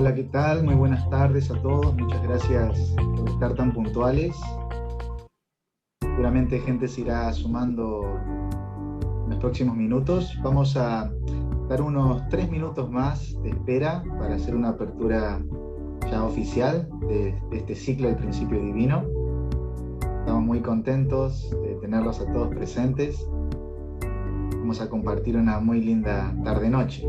Hola, ¿qué tal? Muy buenas tardes a todos. Muchas gracias por estar tan puntuales. Seguramente gente se irá sumando en los próximos minutos. Vamos a dar unos 3 minutos más de espera para hacer una apertura ya oficial de este ciclo del Principio Divino. Estamos muy contentos de tenerlos a todos presentes. Vamos a compartir una muy linda tarde-noche.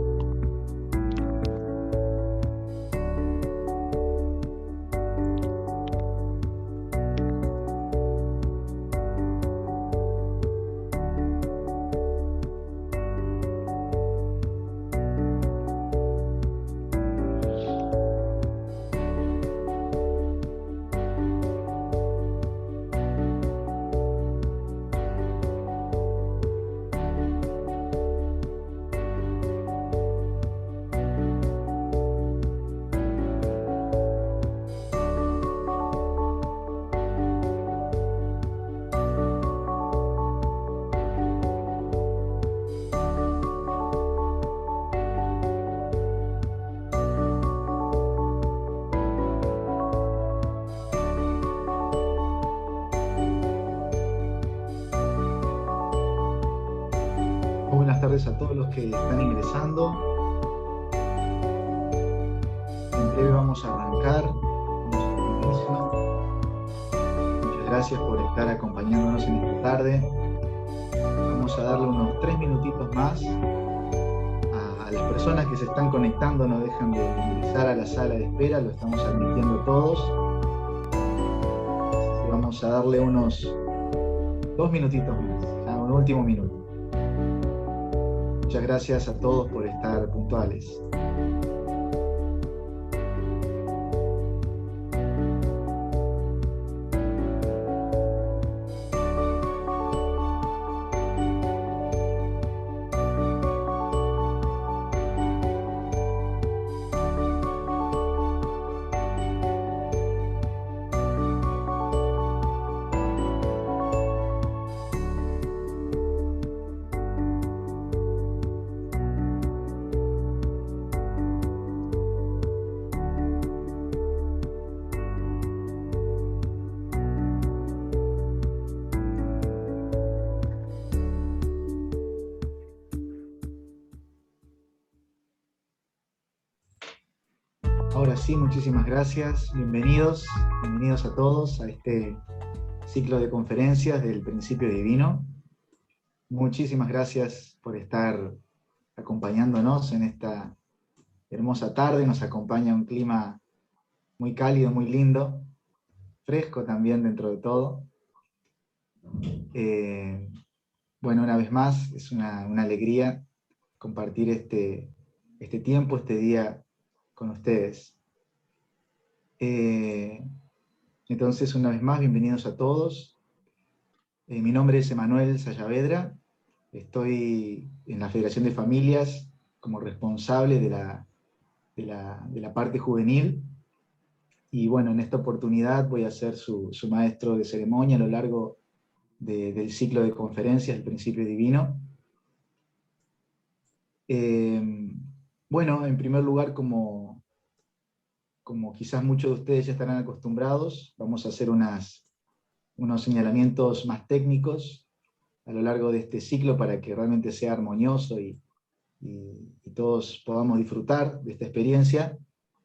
Muy buenas tardes a todos los que están ingresando. En breve vamos a arrancar con nuestro inicio. Muchas gracias por estar acompañándonos en esta tarde. Vamos a darle unos 3 minutitos más a las personas que se están conectando. No dejan de ingresar a la sala de espera, lo estamos admitiendo todos. Así que vamos a darle unos 2 minutitos más, ya un último minuto. Muchas gracias a todos por estar puntuales. Ahora sí, muchísimas gracias. Bienvenidos a todos a este ciclo de conferencias del Principio Divino. Muchísimas gracias por estar acompañándonos en esta hermosa tarde. Nos acompaña un clima muy cálido, muy lindo, fresco también dentro de todo. Bueno, una vez más, es una alegría compartir este tiempo, este día con ustedes. Entonces, una vez más, bienvenidos a todos. Mi nombre es Emanuel Sayavedra. Estoy en la Federación de Familias como responsable de la parte juvenil. Y bueno, en esta oportunidad voy a ser su maestro de ceremonia a lo largo del ciclo de conferencias del Principio Divino. Bueno, en primer lugar, como quizás muchos de ustedes ya estarán acostumbrados, vamos a hacer unos señalamientos más técnicos a lo largo de este ciclo para que realmente sea armonioso y todos podamos disfrutar de esta experiencia.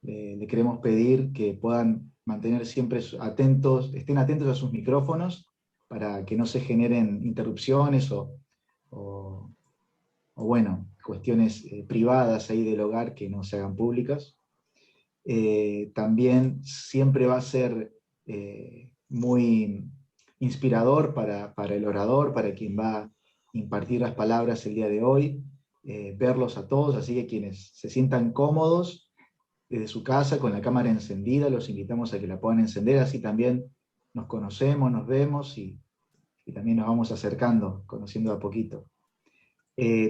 Le queremos pedir que puedan mantener siempre estén atentos a sus micrófonos para que no se generen interrupciones o bueno, cuestiones privadas ahí del hogar que no se hagan públicas. También siempre va a ser muy inspirador para el orador, para quien va a impartir las palabras el día de hoy, verlos a todos, así que quienes se sientan cómodos desde su casa con la cámara encendida, los invitamos a que la puedan encender, así también nos conocemos, nos vemos y también nos vamos acercando, conociendo a poquito.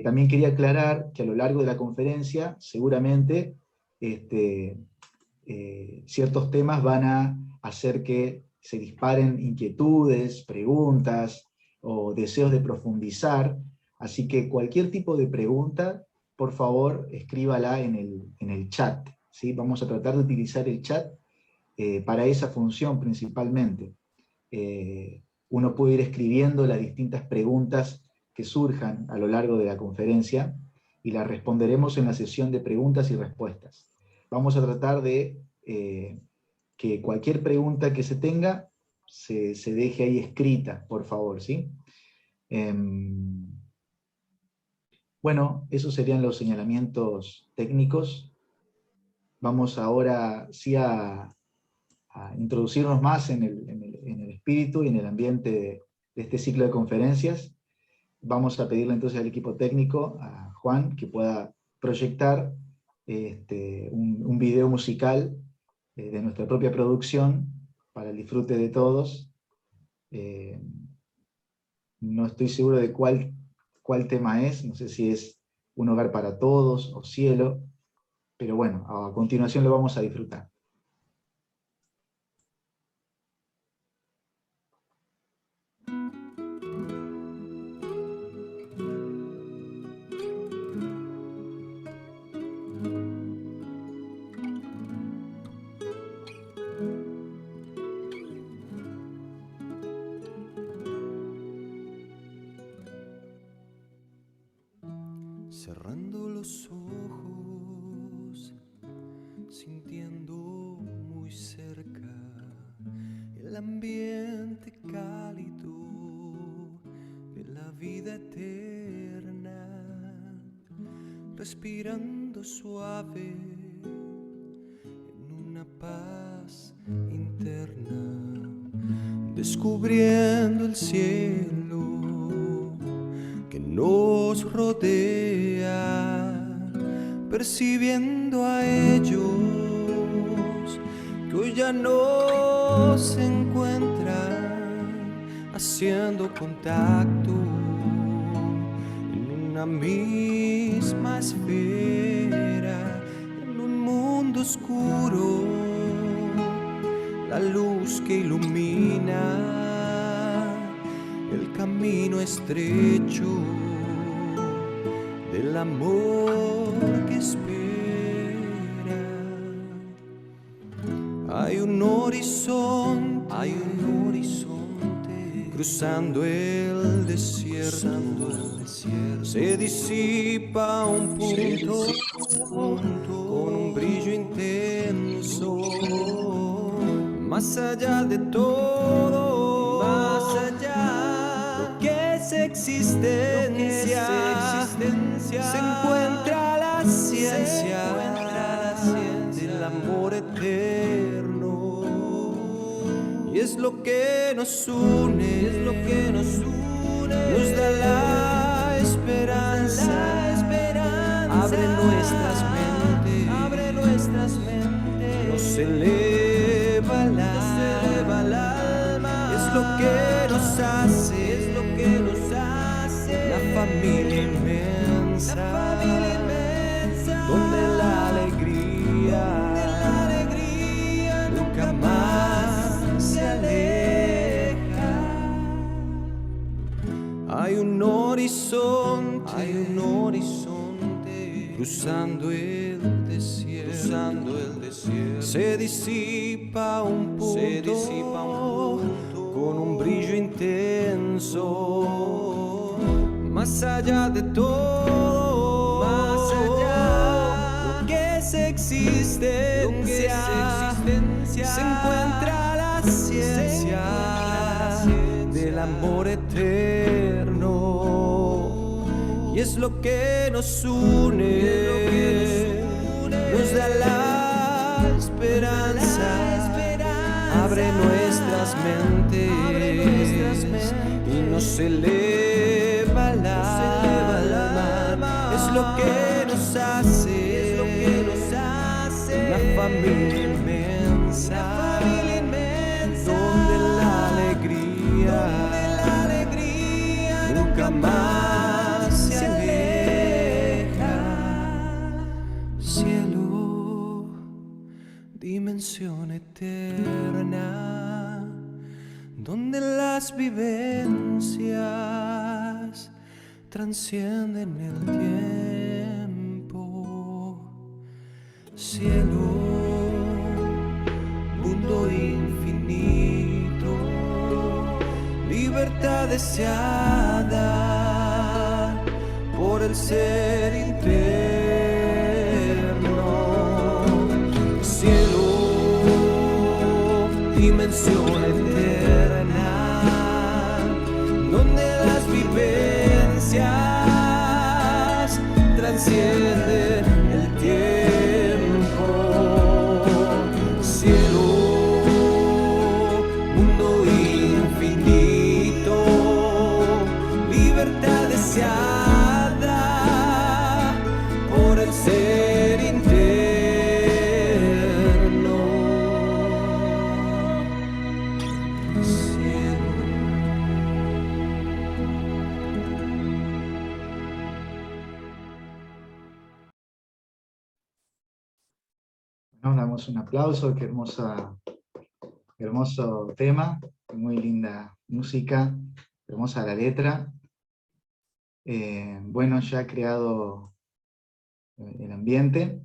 También quería aclarar que a lo largo de la conferencia seguramente ciertos temas van a hacer que se disparen inquietudes, preguntas o deseos de profundizar, así que cualquier tipo de pregunta, por favor, escríbala en el chat. ¿sí? Vamos a tratar de utilizar el chat para esa función principalmente. Uno puede ir escribiendo las distintas preguntas que surjan a lo largo de la conferencia y las responderemos en la sesión de preguntas y respuestas. Vamos a tratar de que cualquier pregunta que se tenga se deje ahí escrita, por favor, ¿sí? Bueno, esos serían los señalamientos técnicos. Vamos ahora sí a introducirnos más en el espíritu y en el ambiente de este ciclo de conferencias. Vamos a pedirle entonces al equipo técnico, a Juan, que pueda proyectar un video musical de nuestra propia producción para el disfrute de todos. No estoy seguro de cuál tema es, no sé si es Un hogar para todos o Cielo, pero bueno, a continuación lo vamos a disfrutar. Cerrando los ojos, sintiendo muy cerca el ambiente cálido de la vida eterna, respirando suave en una paz interna, descubriendo el cielo que nos rodea, percibiendo a ellos que hoy ya no se encuentran, haciendo contacto en una misma esfera, en un mundo oscuro, la luz que ilumina el camino estrecho del amor que espera. Hay un horizonte, cruzando el desierto, se disipa un punto con un brillo intenso, más allá de todo, más allá lo que es existencia, se encuentra la ciencia del amor eterno, y es lo que nos une, nos da la esperanza, abre nuestras mentes, nos eleva el alma, es lo que nos hace, la familia inmensa, donde la alegría nunca más se aleja. Hay un horizonte, cruzando el desierto, se disipa un punto con un brillo intenso, más allá de todo, lo que es existencia, se encuentra la ciencia del amor eterno, y es lo que nos une, nos da la esperanza, abre nuestras mentes y nos eleva el alma, es lo que nos hace, la familia inmensa, donde la alegría nunca más se aleja. Cielo, dimensión eterna, donde las vivencias trascienden el tiempo. cielo, mundo infinito, libertad deseada por el ser interno, cielo, dimensión eterna, donde las vivencias transcienden el tiempo, cielo, mundo infinito, libertad deseada por el ser interno, cielo. Nos damos un aplauso, qué hermoso tema, muy linda música, hermosa la letra. Bueno, ya ha creado el ambiente.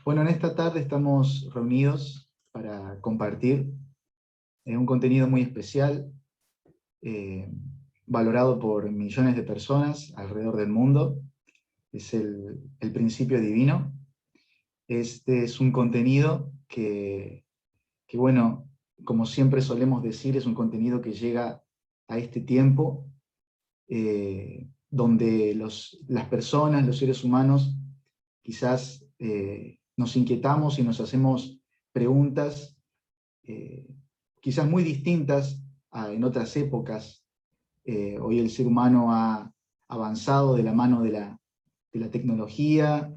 Bueno, en esta tarde estamos reunidos para compartir un contenido muy especial, valorado por millones de personas alrededor del mundo. Es el principio divino. Este es un contenido que, bueno, como siempre solemos decir, es un contenido que llega a este tiempo, donde las personas, los seres humanos, quizás nos inquietamos y nos hacemos preguntas quizás muy distintas en otras épocas. Hoy el ser humano ha avanzado de la mano de la tecnología,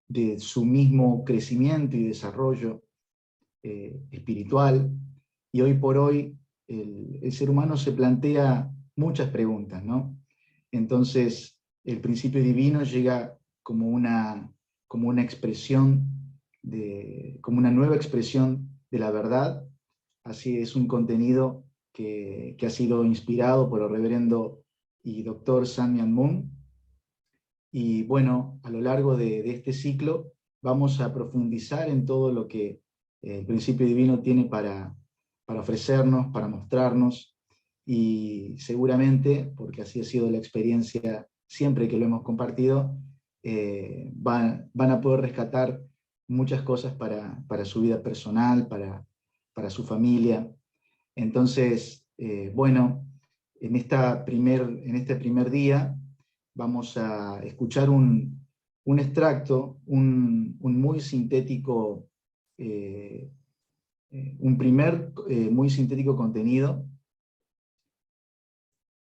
de su mismo crecimiento y desarrollo espiritual, y hoy por hoy el ser humano se plantea muchas preguntas, ¿no? Entonces el principio divino llega como una expresión, como una nueva expresión de la verdad. Así es un contenido que ha sido inspirado por el reverendo y doctor Sun Myung Moon. Y bueno, a lo largo de este ciclo vamos a profundizar en todo lo que el principio divino tiene para ofrecernos, para mostrarnos, y seguramente, porque así ha sido la experiencia siempre que lo hemos compartido, van a poder rescatar muchas cosas para su vida personal, para su familia. Entonces, bueno, en este primer día vamos a escuchar un extracto, un muy sintético, un primer muy sintético contenido.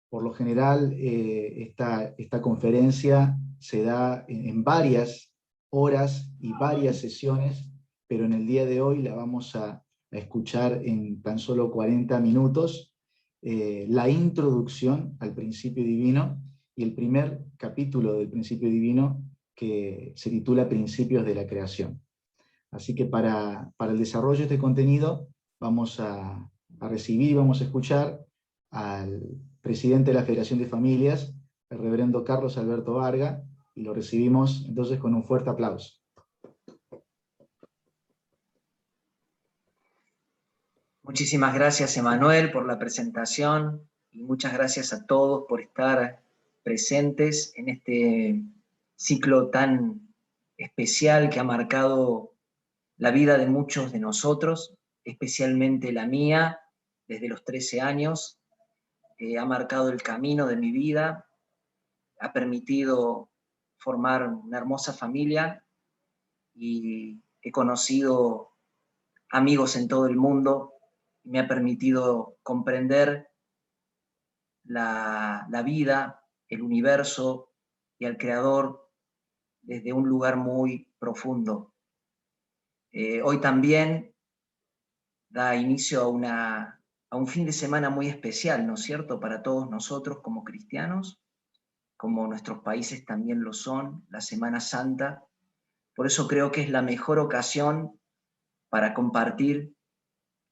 Por lo general, esta conferencia se da en varias horas y varias sesiones, pero en el día de hoy la vamos a escuchar en tan solo 40 minutos, la introducción al principio divino y el primer capítulo del principio divino, que se titula Principios de la Creación. Así que para el desarrollo de este contenido vamos a recibir y vamos a escuchar al presidente de la Federación de Familias, el reverendo Carlos Alberto Varga, y lo recibimos entonces con un fuerte aplauso. Muchísimas gracias, Emanuel, por la presentación, y muchas gracias a todos por estar presentes en este ciclo tan especial que ha marcado la vida de muchos de nosotros, especialmente la mía, desde los 13 años. Ha marcado el camino de mi vida, ha permitido formar una hermosa familia, y he conocido amigos en todo el mundo, y me ha permitido comprender la vida, el universo y al Creador desde un lugar muy profundo. Hoy también da inicio a un fin de semana muy especial, ¿no es cierto?, para todos nosotros como cristianos, como nuestros países también lo son, la Semana Santa. Por eso creo que es la mejor ocasión para compartir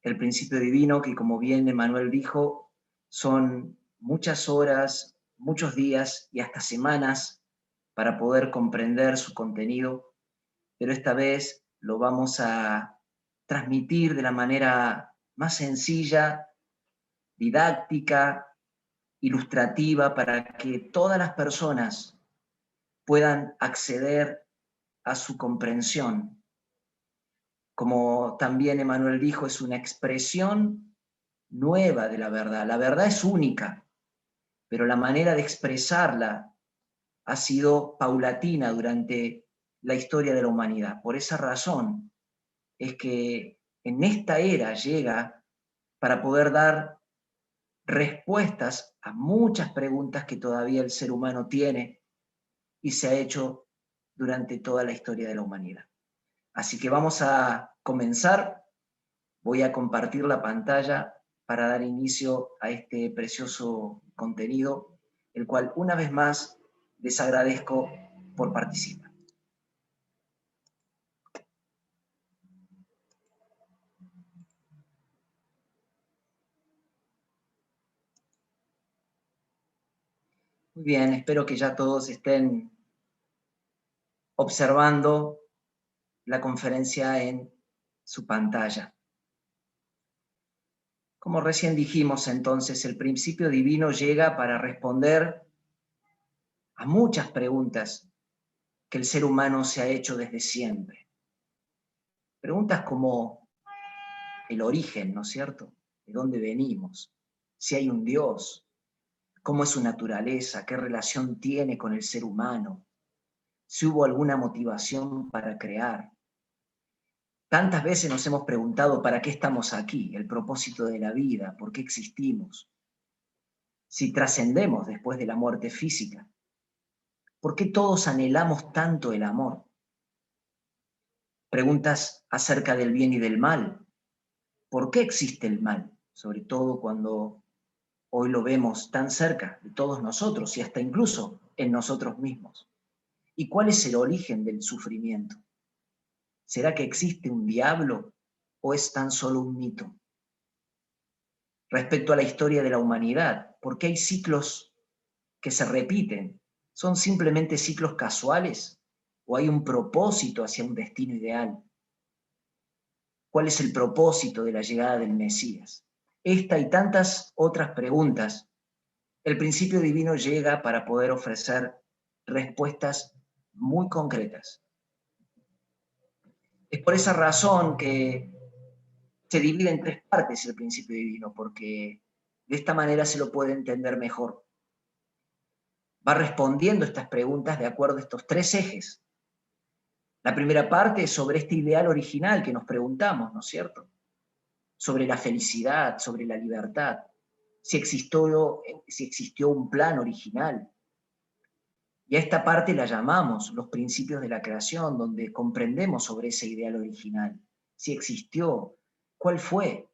el principio divino, que, como bien Emanuel dijo, son muchas horas, muchos días y hasta semanas para poder comprender su contenido, pero esta vez lo vamos a transmitir de la manera más sencilla, didáctica, ilustrativa, para que todas las personas puedan acceder a su comprensión. Como también Emmanuel dijo, es una expresión nueva de la verdad. La verdad es única, pero la manera de expresarla ha sido paulatina durante la historia de la humanidad. Por esa razón es que en esta era llega para poder dar respuestas a muchas preguntas que todavía el ser humano tiene y se ha hecho durante toda la historia de la humanidad. Así que vamos a comenzar. Voy a compartir la pantalla para dar inicio a este precioso contenido, el cual una vez más les agradezco por participar. Muy bien, espero que ya todos estén observando la conferencia en su pantalla. Como recién dijimos entonces, el principio divino llega para responder a muchas preguntas que el ser humano se ha hecho desde siempre. Preguntas como el origen, ¿no es cierto? ¿De dónde venimos? Si hay un Dios, ¿cómo es su naturaleza? ¿Qué relación tiene con el ser humano? ¿Si hubo alguna motivación para crear? Tantas veces nos hemos preguntado para qué estamos aquí, el propósito de la vida, por qué existimos, si trascendemos después de la muerte física, por qué todos anhelamos tanto el amor. Preguntas acerca del bien y del mal, ¿por qué existe el mal? Sobre todo cuando hoy lo vemos tan cerca de todos nosotros y hasta incluso en nosotros mismos. ¿Y cuál es el origen del sufrimiento? ¿Será que existe un diablo o es tan solo un mito? Respecto a la historia de la humanidad, ¿por qué hay ciclos que se repiten? ¿Son simplemente ciclos casuales o hay un propósito hacia un destino ideal? ¿Cuál es el propósito de la llegada del Mesías? Esta y tantas otras preguntas, el principio divino llega para poder ofrecer respuestas muy concretas. Es por esa razón que se divide en tres partes el principio divino, porque de esta manera se lo puede entender mejor. Va respondiendo estas preguntas de acuerdo a estos tres ejes. La primera parte es sobre este ideal original que nos preguntamos, ¿no es cierto? Sobre la felicidad, sobre la libertad, si existió un plan original. Y a esta parte la llamamos los principios de la creación, donde comprendemos sobre ese ideal original, si existió, cuál fue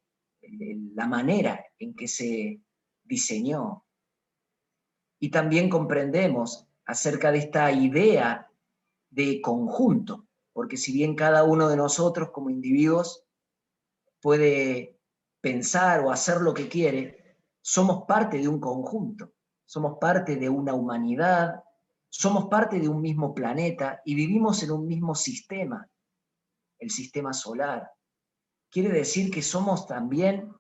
la manera en que se diseñó. Y también comprendemos acerca de esta idea de conjunto, porque si bien cada uno de nosotros como individuos puede pensar o hacer lo que quiere, somos parte de un conjunto, somos parte de una humanidad, somos parte de un mismo planeta y vivimos en un mismo sistema, el sistema solar. Quiere decir que somos también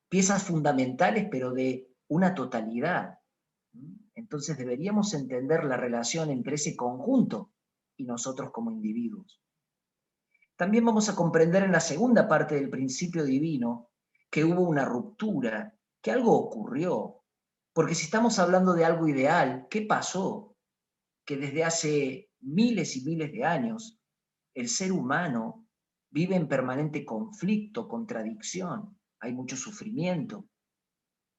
piezas fundamentales, pero de una totalidad. Entonces deberíamos entender la relación entre ese conjunto y nosotros como individuos. También vamos a comprender en la segunda parte del principio divino que hubo una ruptura, que algo ocurrió. Porque si estamos hablando de algo ideal, ¿qué pasó? Que desde hace miles y miles de años el ser humano vive en permanente conflicto, contradicción. Hay mucho sufrimiento,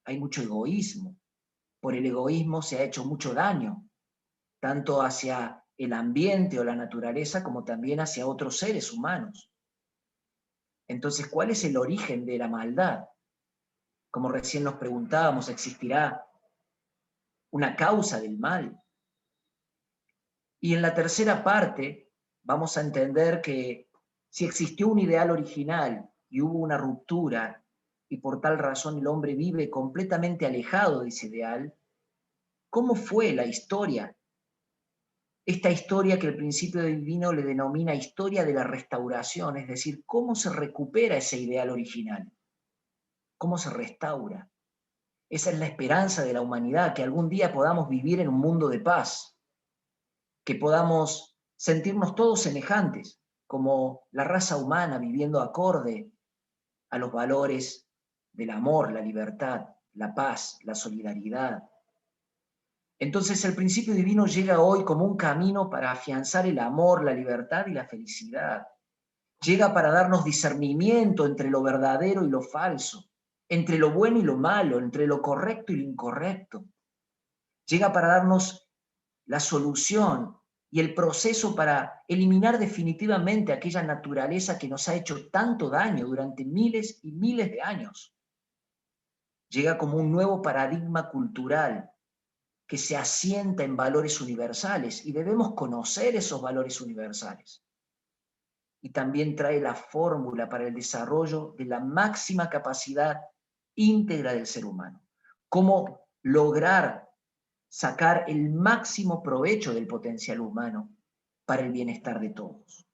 hay mucho egoísmo. Por el egoísmo se ha hecho mucho daño, tanto hacia el ambiente o la naturaleza como también hacia otros seres humanos. Entonces, ¿cuál es el origen de la maldad? Como recién nos preguntábamos, ¿existirá una causa del mal? Y en la tercera parte vamos a entender que si existió un ideal original y hubo una ruptura y por tal razón el hombre vive completamente alejado de ese ideal, ¿cómo fue la historia esta historia que el principio divino le denomina historia de la restauración, es decir, cómo se recupera ese ideal original, cómo se restaura. Esa es la esperanza de la humanidad, que algún día podamos vivir en un mundo de paz, que podamos sentirnos todos semejantes, como la raza humana viviendo acorde a los valores del amor, la libertad, la paz, la solidaridad. Entonces el principio divino llega hoy como un camino para afianzar el amor, la libertad y la felicidad. Llega para darnos discernimiento entre lo verdadero y lo falso, entre lo bueno y lo malo, entre lo correcto y lo incorrecto. Llega para darnos la solución y el proceso para eliminar definitivamente aquella naturaleza que nos ha hecho tanto daño durante miles y miles de años. Llega como un nuevo paradigma cultural que se asienta en valores universales y debemos conocer esos valores universales. Y también trae la fórmula para el desarrollo de la máxima capacidad íntegra del ser humano. Cómo lograr sacar el máximo provecho del potencial humano para el bienestar de todos.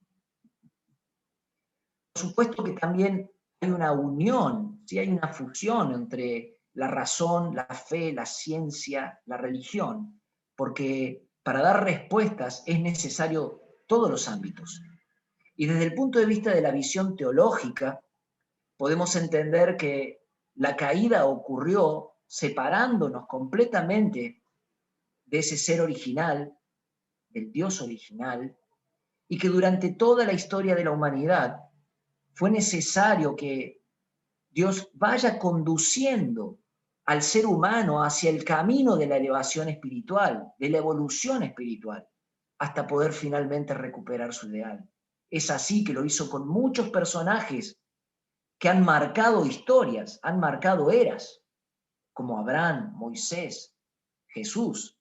Por supuesto que también hay una unión, ¿sí? Hay una fusión entre la razón, la fe, la ciencia, la religión, porque para dar respuestas es necesario todos los ámbitos. Y desde el punto de vista de la visión teológica, podemos entender que la caída ocurrió separándonos completamente de ese ser original, del Dios original, y que durante toda la historia de la humanidad fue necesario que Dios vaya conduciendo al ser humano hacia el camino de la elevación espiritual, de la evolución espiritual, hasta poder finalmente recuperar su ideal. Es así que lo hizo con muchos personajes que han marcado historias, han marcado eras, como Abraham, Moisés, Jesús.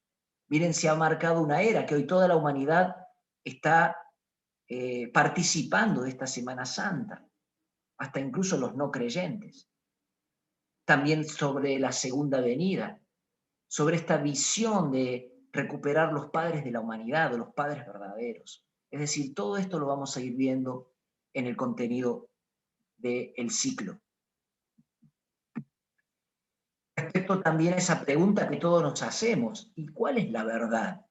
Miren, se ha marcado una era que hoy toda la humanidad está participando de esta Semana Santa, hasta incluso los no creyentes. También sobre la segunda venida, sobre esta visión de recuperar los padres de la humanidad, o los padres verdaderos. Es decir, todo esto lo vamos a ir viendo en el contenido del ciclo. Respecto también a esa pregunta que todos nos hacemos, ¿y cuál es la verdad?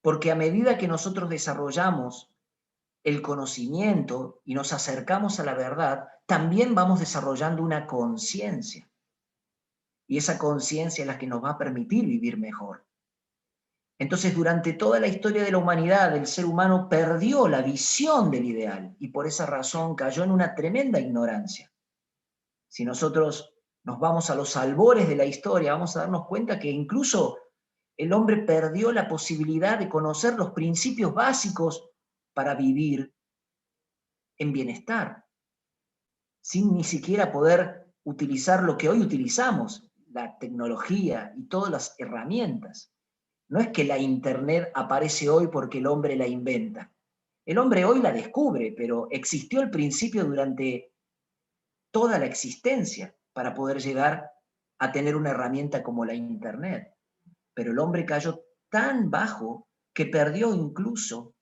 Porque a medida que nosotros desarrollamos el conocimiento y nos acercamos a la verdad, también vamos desarrollando una conciencia. Y esa conciencia es la que nos va a permitir vivir mejor. Entonces, durante toda la historia de la humanidad, el ser humano perdió la visión del ideal y por esa razón cayó en una tremenda ignorancia. Si nosotros nos vamos a los albores de la historia, vamos a darnos cuenta que incluso el hombre perdió la posibilidad de conocer los principios básicos para vivir en bienestar, sin ni siquiera poder utilizar lo que hoy utilizamos, la tecnología y todas las herramientas. No es que la Internet aparece hoy porque el hombre la inventa. El hombre hoy la descubre, pero existió el principio durante toda la existencia para poder llegar a tener una herramienta como la Internet. Pero el hombre cayó tan bajo que perdió incluso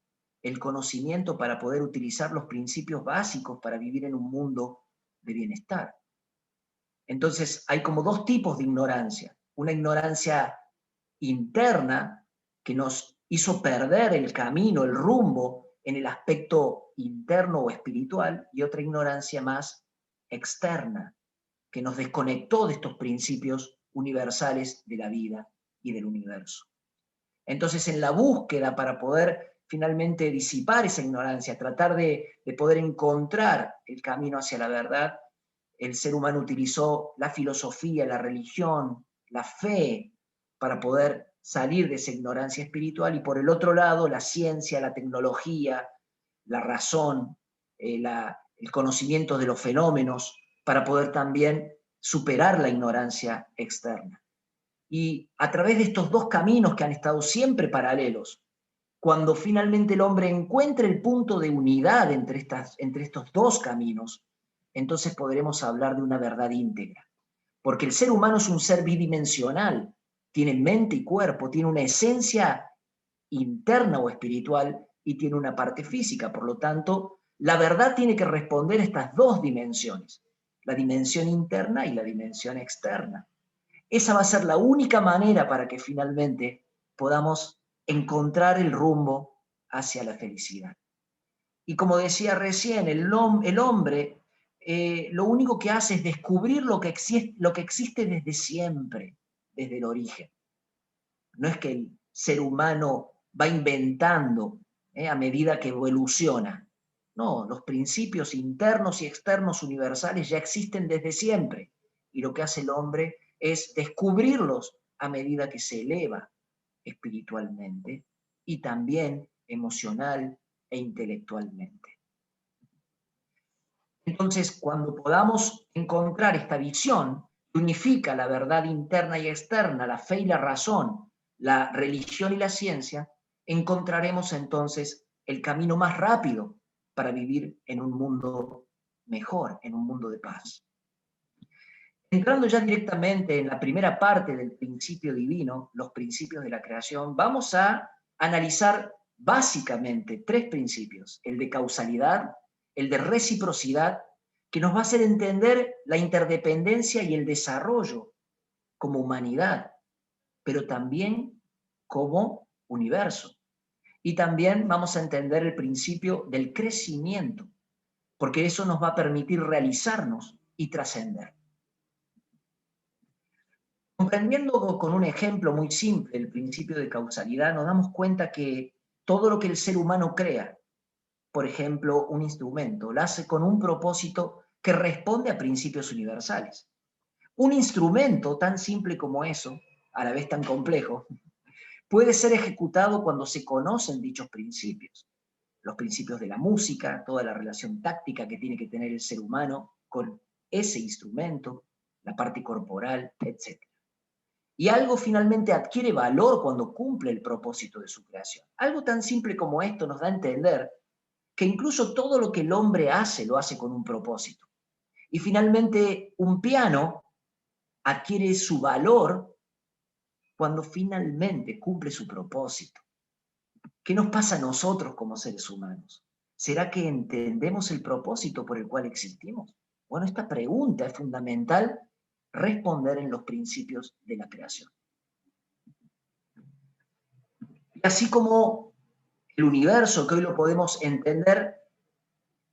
el conocimiento para poder utilizar los principios básicos para vivir en un mundo de bienestar. Entonces hay como dos tipos de ignorancia. Una ignorancia interna que nos hizo perder el camino, el rumbo en el aspecto interno o espiritual, y otra ignorancia más externa que nos desconectó de estos principios universales de la vida y del universo. Entonces, en la búsqueda para poder finalmente disipar esa ignorancia, tratar de poder encontrar el camino hacia la verdad, el ser humano utilizó la filosofía, la religión, la fe, para poder salir de esa ignorancia espiritual, y por el otro lado, la ciencia, la tecnología, la razón, el conocimiento de los fenómenos, para poder también superar la ignorancia externa. Y a través de estos dos caminos que han estado siempre paralelos, cuando finalmente el hombre encuentre el punto de unidad entre estos dos caminos, entonces podremos hablar de una verdad íntegra. Porque el ser humano es un ser bidimensional, tiene mente y cuerpo, tiene una esencia interna o espiritual y tiene una parte física. Por lo tanto, la verdad tiene que responder a estas dos dimensiones, la dimensión interna y la dimensión externa. Esa va a ser la única manera para que finalmente podamos encontrar el rumbo hacia la felicidad. Y como decía recién, el hombre lo único que hace es descubrir lo que existe desde siempre, desde el origen. No es que el ser humano va inventando a medida que evoluciona. No, los principios internos y externos universales ya existen desde siempre. Y lo que hace el hombre es descubrirlos a medida que se eleva espiritualmente y también emocional e intelectualmente. Entonces, cuando podamos encontrar esta visión que unifica la verdad interna y externa, la fe y la razón, la religión y la ciencia, encontraremos entonces el camino más rápido para vivir en un mundo mejor, en un mundo de paz. Entrando ya directamente en la primera parte del principio divino, los principios de la creación, vamos a analizar básicamente tres principios: el de causalidad, el de reciprocidad, que nos va a hacer entender la interdependencia y el desarrollo como humanidad, pero también como universo. Y también vamos a entender el principio del crecimiento, porque eso nos va a permitir realizarnos y trascender. Comprendiendo con un ejemplo muy simple el principio de causalidad, nos damos cuenta que todo lo que el ser humano crea, por ejemplo, un instrumento, lo hace con un propósito que responde a principios universales. Un instrumento tan simple como eso, a la vez tan complejo, puede ser ejecutado cuando se conocen dichos principios. Los principios de la música, toda la relación táctica que tiene que tener el ser humano con ese instrumento, la parte corporal, etc. Y algo finalmente adquiere valor cuando cumple el propósito de su creación. Algo tan simple como esto nos da a entender que incluso todo lo que el hombre hace, lo hace con un propósito. Y finalmente un piano adquiere su valor cuando finalmente cumple su propósito. ¿Qué nos pasa a nosotros como seres humanos? ¿Será que entendemos el propósito por el cual existimos? Bueno, esta pregunta es fundamental responder en los principios de la creación. Y así como el universo, que hoy lo podemos entender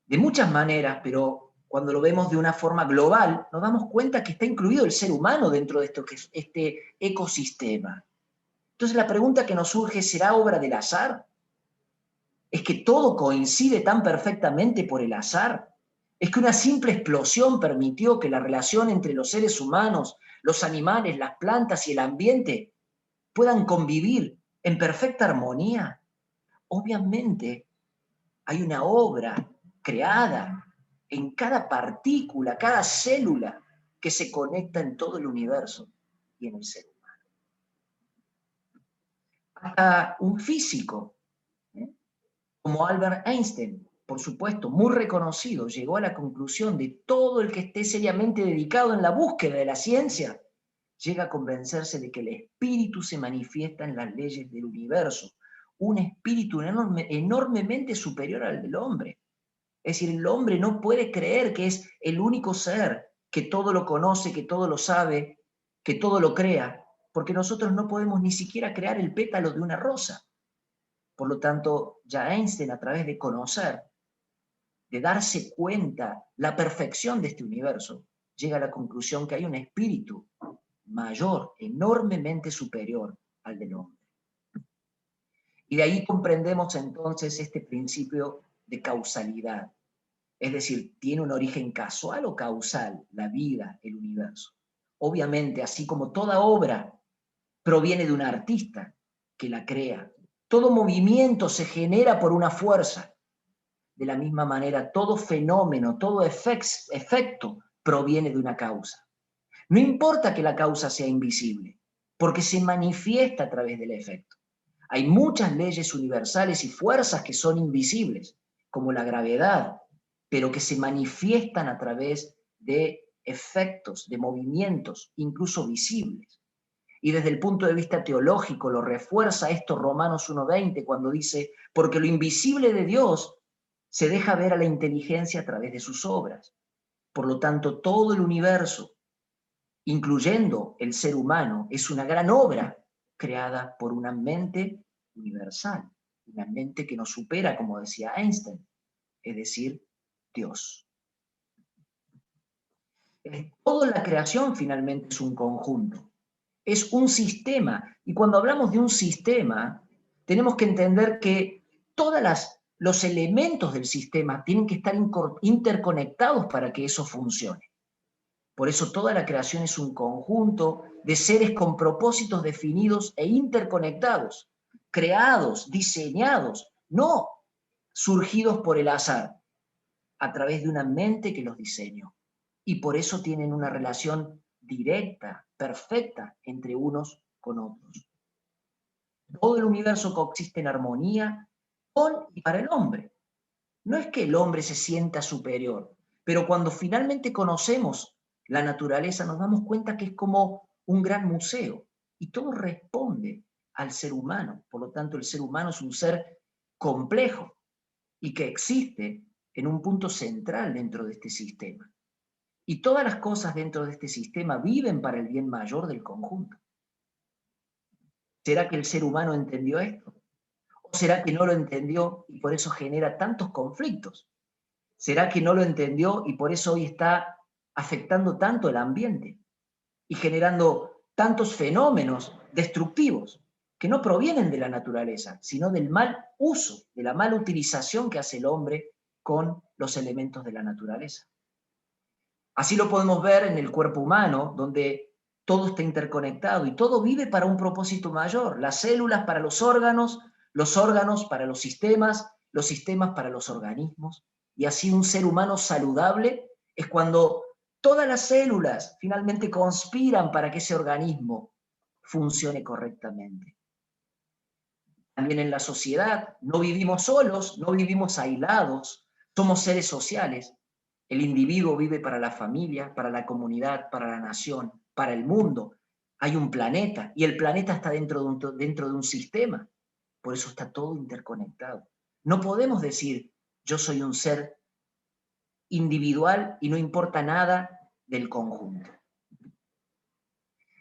de muchas maneras, pero cuando lo vemos de una forma global, nos damos cuenta que está incluido el ser humano dentro de este ecosistema. Entonces la pregunta que nos surge, ¿será obra del azar? ¿Es que todo coincide tan perfectamente por el azar? ¿Es que una simple explosión permitió que la relación entre los seres humanos, los animales, las plantas y el ambiente puedan convivir en perfecta armonía? Obviamente hay una obra creada en cada partícula, cada célula que se conecta en todo el universo y en el ser humano. Hasta un físico, como Albert Einstein, por supuesto, muy reconocido, llegó a la conclusión de todo el que esté seriamente dedicado en la búsqueda de la ciencia, llega a convencerse de que el espíritu se manifiesta en las leyes del universo, un espíritu enormemente superior al del hombre. Es decir, el hombre no puede creer que es el único ser que todo lo conoce, que todo lo sabe, que todo lo crea, porque nosotros no podemos ni siquiera crear el pétalo de una rosa. Por lo tanto, ya Einstein, a través de conocer, de darse cuenta la perfección de este universo, llega a la conclusión que hay un espíritu mayor, enormemente superior al del hombre. Y de ahí comprendemos entonces este principio de causalidad. Es decir, ¿tiene un origen casual o causal la vida, el universo? Obviamente, así como toda obra proviene de un artista que la crea, todo movimiento se genera por una fuerza. De la misma manera, todo fenómeno, todo efecto proviene de una causa. No importa que la causa sea invisible, porque se manifiesta a través del efecto. Hay muchas leyes universales y fuerzas que son invisibles, como la gravedad, pero que se manifiestan a través de efectos, de movimientos, incluso visibles. Y desde el punto de vista teológico lo refuerza esto Romanos 1:20 cuando dice, porque lo invisible de Dios se deja ver a la inteligencia a través de sus obras. Por lo tanto, todo el universo, incluyendo el ser humano, es una gran obra creada por una mente universal, una mente que nos supera, como decía Einstein, es decir, Dios. Toda la creación finalmente es un conjunto, es un sistema. Y cuando hablamos de un sistema, tenemos que entender que todos los elementos del sistema tienen que estar interconectados para que eso funcione. Por eso toda la creación es un conjunto de seres con propósitos definidos e interconectados, creados, diseñados, no surgidos por el azar, a través de una mente que los diseñó. Y por eso tienen una relación directa, perfecta, entre unos con otros. Todo el universo coexiste en armonía con y para el hombre. No es que el hombre se sienta superior, pero cuando finalmente conocemos la naturaleza nos damos cuenta que es como un gran museo y todo responde al ser humano. Por lo tanto, el ser humano es un ser complejo y que existe en un punto central dentro de este sistema. Y todas las cosas dentro de este sistema viven para el bien mayor del conjunto. ¿Será que el ser humano entendió esto? ¿O será que no lo entendió y por eso genera tantos conflictos? ¿Será que no lo entendió y por eso hoy está afectando tanto el ambiente y generando tantos fenómenos destructivos que no provienen de la naturaleza, sino del mal uso, de la mala utilización que hace el hombre con los elementos de la naturaleza? Así lo podemos ver en el cuerpo humano, donde todo está interconectado y todo vive para un propósito mayor. Las células para los órganos para los sistemas para los organismos. Y así un ser humano saludable es cuando todas las células finalmente conspiran para que ese organismo funcione correctamente. También en la sociedad no vivimos solos, no vivimos aislados, somos seres sociales. El individuo vive para la familia, para la comunidad, para la nación, para el mundo. Hay un planeta y el planeta está dentro de un sistema. Por eso está todo interconectado. No podemos decir, yo soy un ser individual y no importa nada del conjunto.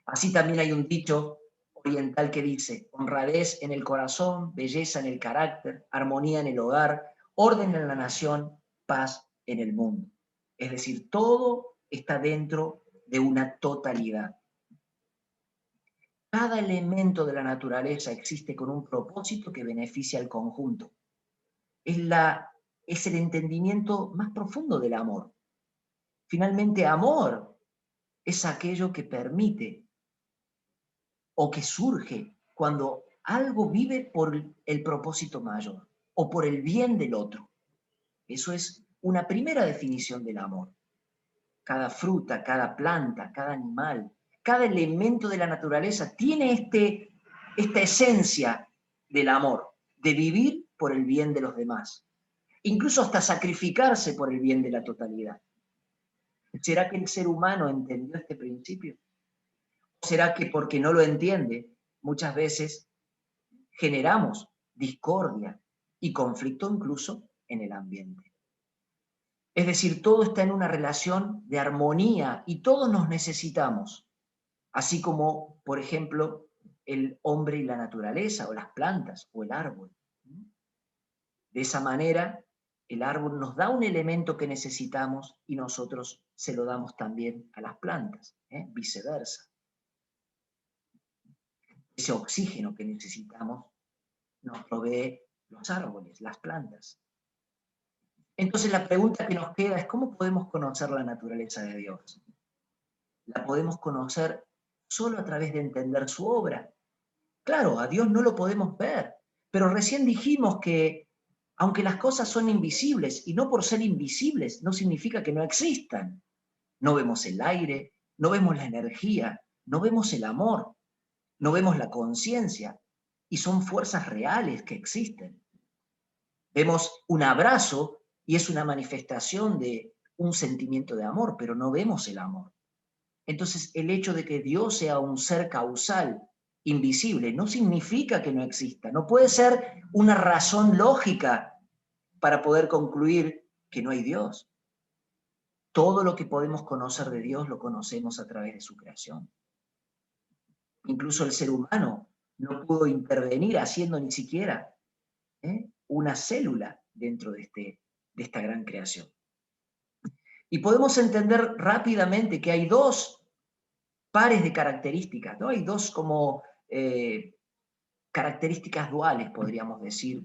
Así también hay un dicho oriental que dice, honradez en el corazón, belleza en el carácter, armonía en el hogar, orden en la nación, paz en el mundo. Es decir, todo está dentro de una totalidad. Cada elemento de la naturaleza existe con un propósito que beneficia al conjunto. Es el entendimiento más profundo del amor. Finalmente, amor es aquello que permite o que surge cuando algo vive por el propósito mayor o por el bien del otro. Eso es una primera definición del amor. Cada fruta, cada planta, cada animal, cada elemento de la naturaleza tiene esta esencia del amor, de vivir por el bien de los demás, incluso hasta sacrificarse por el bien de la totalidad. ¿Será que el ser humano entendió este principio? ¿O será que porque no lo entiende, muchas veces generamos discordia y conflicto incluso en el ambiente? Es decir, todo está en una relación de armonía y todos nos necesitamos, así como, por ejemplo, el hombre y la naturaleza, o las plantas, o el árbol. De esa manera, el árbol nos da un elemento que necesitamos y nosotros se lo damos también a las plantas, viceversa. Ese oxígeno que necesitamos nos provee los árboles, las plantas. Entonces la pregunta que nos queda es, ¿cómo podemos conocer la naturaleza de Dios? La podemos conocer solo a través de entender su obra. Claro, a Dios no lo podemos ver, pero recién dijimos que aunque las cosas son invisibles, y no por ser invisibles, no significa que no existan. No vemos el aire, no vemos la energía, no vemos el amor, no vemos la conciencia, y son fuerzas reales que existen. Vemos un abrazo y es una manifestación de un sentimiento de amor, pero no vemos el amor. Entonces, el hecho de que Dios sea un ser causal, invisible, no significa que no exista. No puede ser una razón lógica para poder concluir que no hay Dios. Todo lo que podemos conocer de Dios lo conocemos a través de su creación. Incluso el ser humano no pudo intervenir haciendo ni siquiera una célula dentro de esta gran creación. Y podemos entender rápidamente que hay dos pares de características, ¿no? Hay dos como características duales, podríamos decir,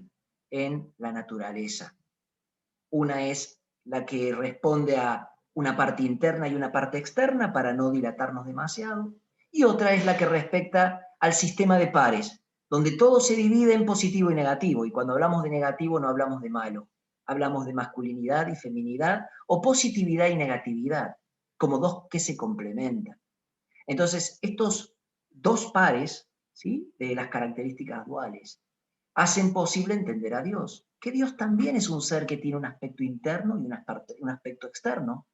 en la naturaleza. Una es la que responde a una parte interna y una parte externa, para no dilatarnos demasiado, y otra es la que respecta al sistema de pares, donde todo se divide en positivo y negativo, y cuando hablamos de negativo no hablamos de malo, hablamos de masculinidad y feminidad, o positividad y negatividad, como dos que se complementan. Entonces, estos dos pares, ¿sí?, de las características duales hacen posible entender a Dios, que Dios también es un ser que tiene un aspecto interno y un aspecto externo,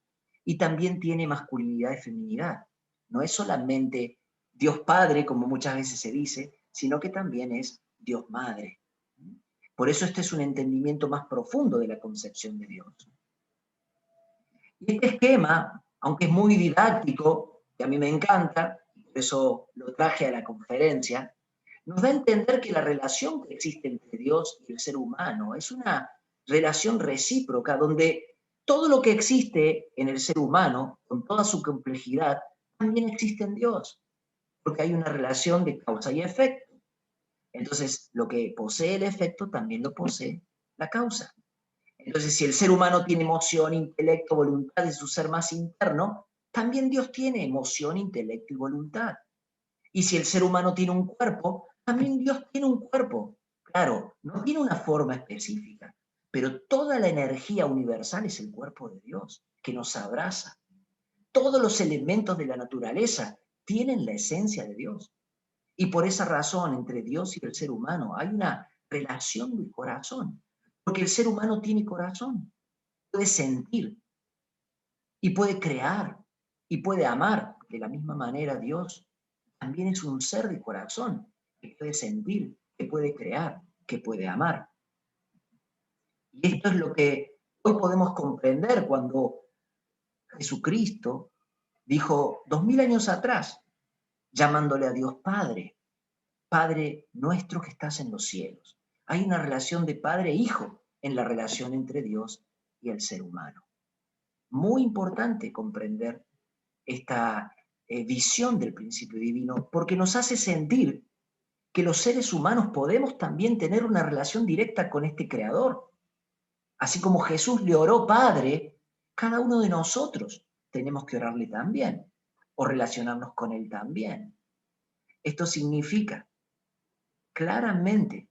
y también tiene masculinidad y feminidad. No es solamente Dios Padre, como muchas veces se dice, sino que también es Dios Madre. Por eso este es un entendimiento más profundo de la concepción de Dios. Y este esquema, aunque es muy didáctico, que a mí me encanta, por eso lo traje a la conferencia, nos da a entender que la relación que existe entre Dios y el ser humano es una relación recíproca, donde todo lo que existe en el ser humano, con toda su complejidad, también existe en Dios, porque hay una relación de causa y efecto. Entonces, lo que posee el efecto también lo posee la causa. Entonces, si el ser humano tiene emoción, intelecto, voluntad en su ser más interno, también Dios tiene emoción, intelecto y voluntad. Y si el ser humano tiene un cuerpo, también Dios tiene un cuerpo. Claro, no tiene una forma específica, pero toda la energía universal es el cuerpo de Dios, que nos abraza. Todos los elementos de la naturaleza tienen la esencia de Dios. Y por esa razón, entre Dios y el ser humano hay una relación del corazón, porque el ser humano tiene corazón, puede sentir, y puede crear, y puede amar. De la misma manera, Dios también es un ser de corazón, que puede sentir, que puede crear, que puede amar. Y esto es lo que hoy podemos comprender cuando Jesucristo dijo 2000 años atrás, llamándole a Dios Padre, Padre nuestro que estás en los cielos. Hay una relación de padre e hijo en la relación entre Dios y el ser humano. Muy importante comprender esta visión del principio divino, porque nos hace sentir que los seres humanos podemos también tener una relación directa con este Creador. Así como Jesús le oró Padre, cada uno de nosotros tenemos que orarle también, o relacionarnos con Él también. Esto significa claramente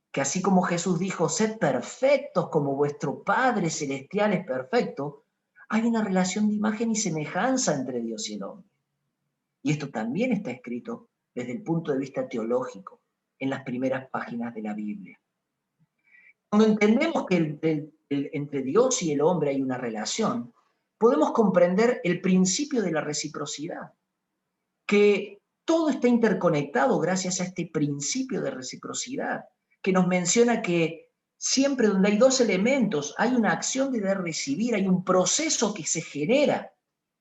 que así como Jesús dijo, sed perfectos como vuestro Padre Celestial es perfecto, hay una relación de imagen y semejanza entre Dios y el hombre. Y esto también está escrito desde el punto de vista teológico, en las primeras páginas de la Biblia. Cuando entendemos que entre Dios y el hombre hay una relación, podemos comprender el principio de la reciprocidad, que todo está interconectado gracias a este principio de reciprocidad, que nos menciona que siempre donde hay dos elementos hay una acción de dar recibir, hay un proceso que se genera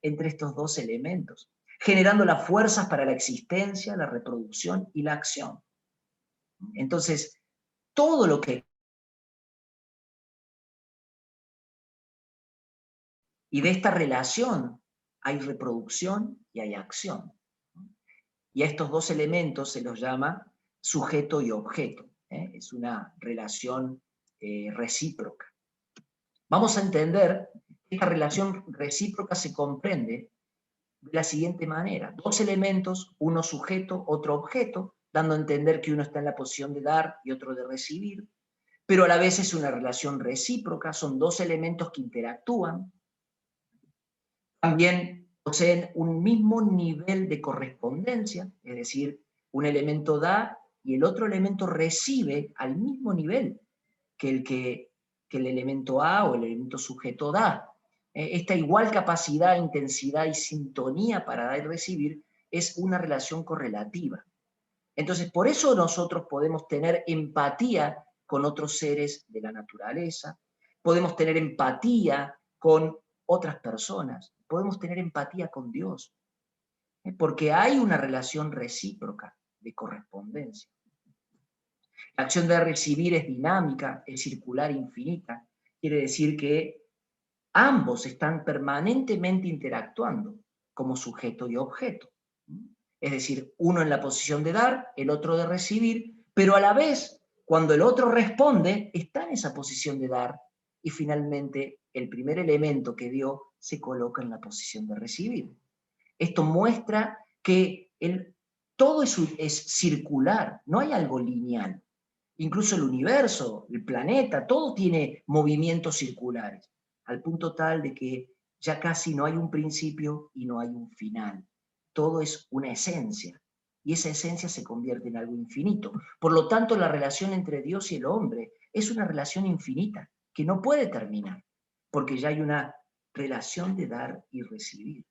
entre estos dos elementos, generando las fuerzas para la existencia, la reproducción y la acción. Entonces, todo lo que... Y de esta relación hay reproducción y hay acción. Y a estos dos elementos se los llama sujeto y objeto. Es una relación recíproca. Vamos a entender que esta relación recíproca se comprende de la siguiente manera. Dos elementos, uno sujeto, otro objeto, dando a entender que uno está en la posición de dar y otro de recibir, pero a la vez es una relación recíproca, son dos elementos que interactúan. También poseen un mismo nivel de correspondencia, es decir, un elemento da y el otro elemento recibe al mismo nivel que el elemento A o el elemento sujeto da. Esta igual capacidad, intensidad y sintonía para dar y recibir es una relación correlativa. Entonces, por eso nosotros podemos tener empatía con otros seres de la naturaleza, podemos tener empatía con otras personas, podemos tener empatía con Dios, porque hay una relación recíproca de correspondencia. La acción de recibir es dinámica, es circular, infinita. Quiere decir que ambos están permanentemente interactuando como sujeto y objeto. Es decir, uno en la posición de dar, el otro de recibir, pero a la vez, cuando el otro responde, está en esa posición de dar y finalmente el primer elemento que dio se coloca en la posición de recibir. Esto muestra que todo es circular, no hay algo lineal. Incluso el universo, el planeta, todo tiene movimientos circulares, al punto tal de que ya casi no hay un principio y no hay un final. Todo es una esencia, y esa esencia se convierte en algo infinito. Por lo tanto, la relación entre Dios y el hombre es una relación infinita, que no puede terminar, porque ya hay una relación de dar y recibir.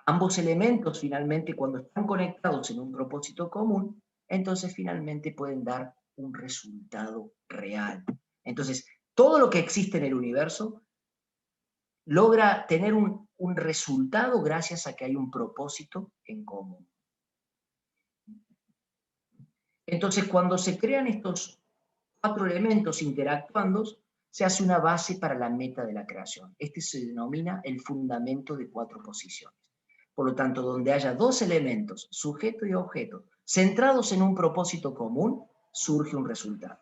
Ambos elementos, finalmente, cuando están conectados en un propósito común, entonces finalmente pueden dar un resultado real. Entonces, todo lo que existe en el universo logra tener un resultado gracias a que hay un propósito en común. Entonces, cuando se crean estos 4 elementos interactuando, se hace una base para la meta de la creación. Este se denomina el fundamento de 4 posiciones. Por lo tanto, donde haya 2 elementos, sujeto y objeto, centrados en un propósito común, surge un resultado.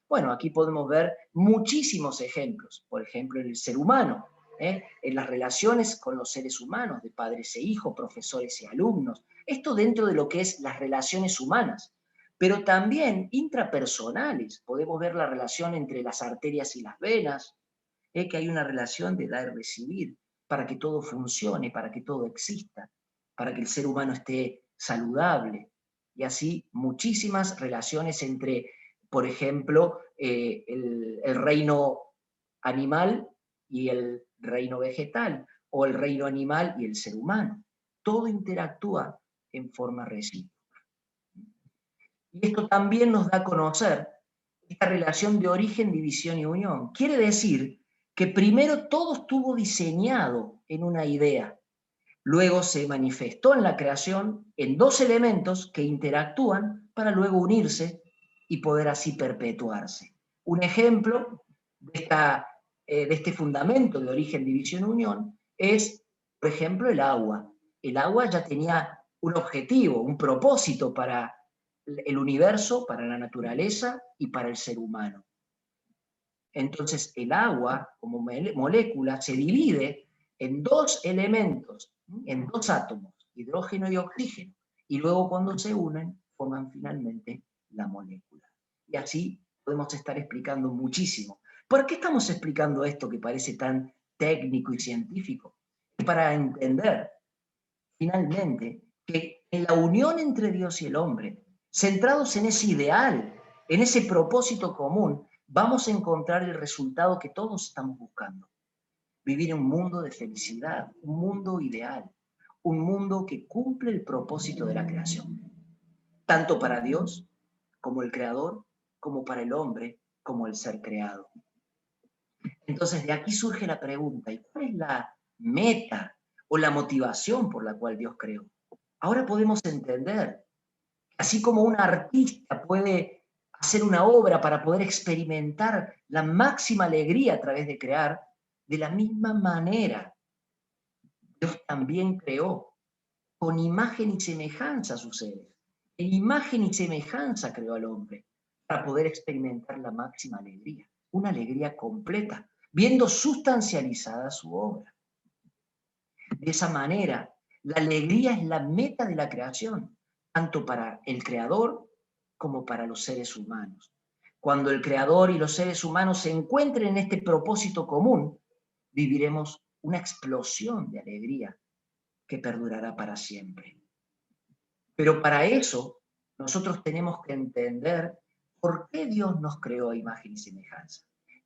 Bueno, aquí podemos ver muchísimos ejemplos. Por ejemplo, en el ser humano, en las relaciones con los seres humanos, de padres e hijos, profesores y alumnos. Esto dentro de lo que es las relaciones humanas. Pero también intrapersonales. Podemos ver la relación entre las arterias y las venas, que hay una relación de dar y recibir para que todo funcione, para que todo exista, para que el ser humano esté saludable. Y así muchísimas relaciones entre, por ejemplo, el reino animal y el reino vegetal, o el reino animal y el ser humano. Todo interactúa en forma recíproca. Y esto también nos da a conocer esta relación de origen, división y unión. Quiere decir que primero todo estuvo diseñado en una idea, luego se manifestó en la creación en 2 elementos que interactúan para luego unirse y poder así perpetuarse. Un ejemplo de este fundamento de origen, división, unión es, por ejemplo, el agua. El agua ya tenía un objetivo, un propósito para el universo, para la naturaleza y para el ser humano. Entonces el agua, como molécula, se divide en 2 elementos, en 2 átomos, hidrógeno y oxígeno, y luego cuando se unen forman finalmente la molécula. Y así podemos estar explicando muchísimo. ¿Por qué estamos explicando esto que parece tan técnico y científico? Es para entender finalmente que en la unión entre Dios y el hombre, centrados en ese ideal, en ese propósito común, vamos a encontrar el resultado que todos estamos buscando. Vivir en un mundo de felicidad, un mundo ideal, un mundo que cumple el propósito de la creación, tanto para Dios como el creador, como para el hombre, como el ser creado. Entonces de aquí surge la pregunta, ¿y cuál es la meta o la motivación por la cual Dios creó? Ahora podemos entender, así como un artista puede hacer una obra para poder experimentar la máxima alegría a través de crear, de la misma manera, Dios también creó con imagen y semejanza a sus seres. En imagen y semejanza creó al hombre para poder experimentar la máxima alegría, una alegría completa, viendo sustancializada su obra. De esa manera, la alegría es la meta de la creación, tanto para el creador como para los seres humanos. Cuando el creador y los seres humanos se encuentren en este propósito común, viviremos una explosión de alegría que perdurará para siempre. Pero para eso, nosotros tenemos que entender por qué Dios nos creó a imagen y semejanza.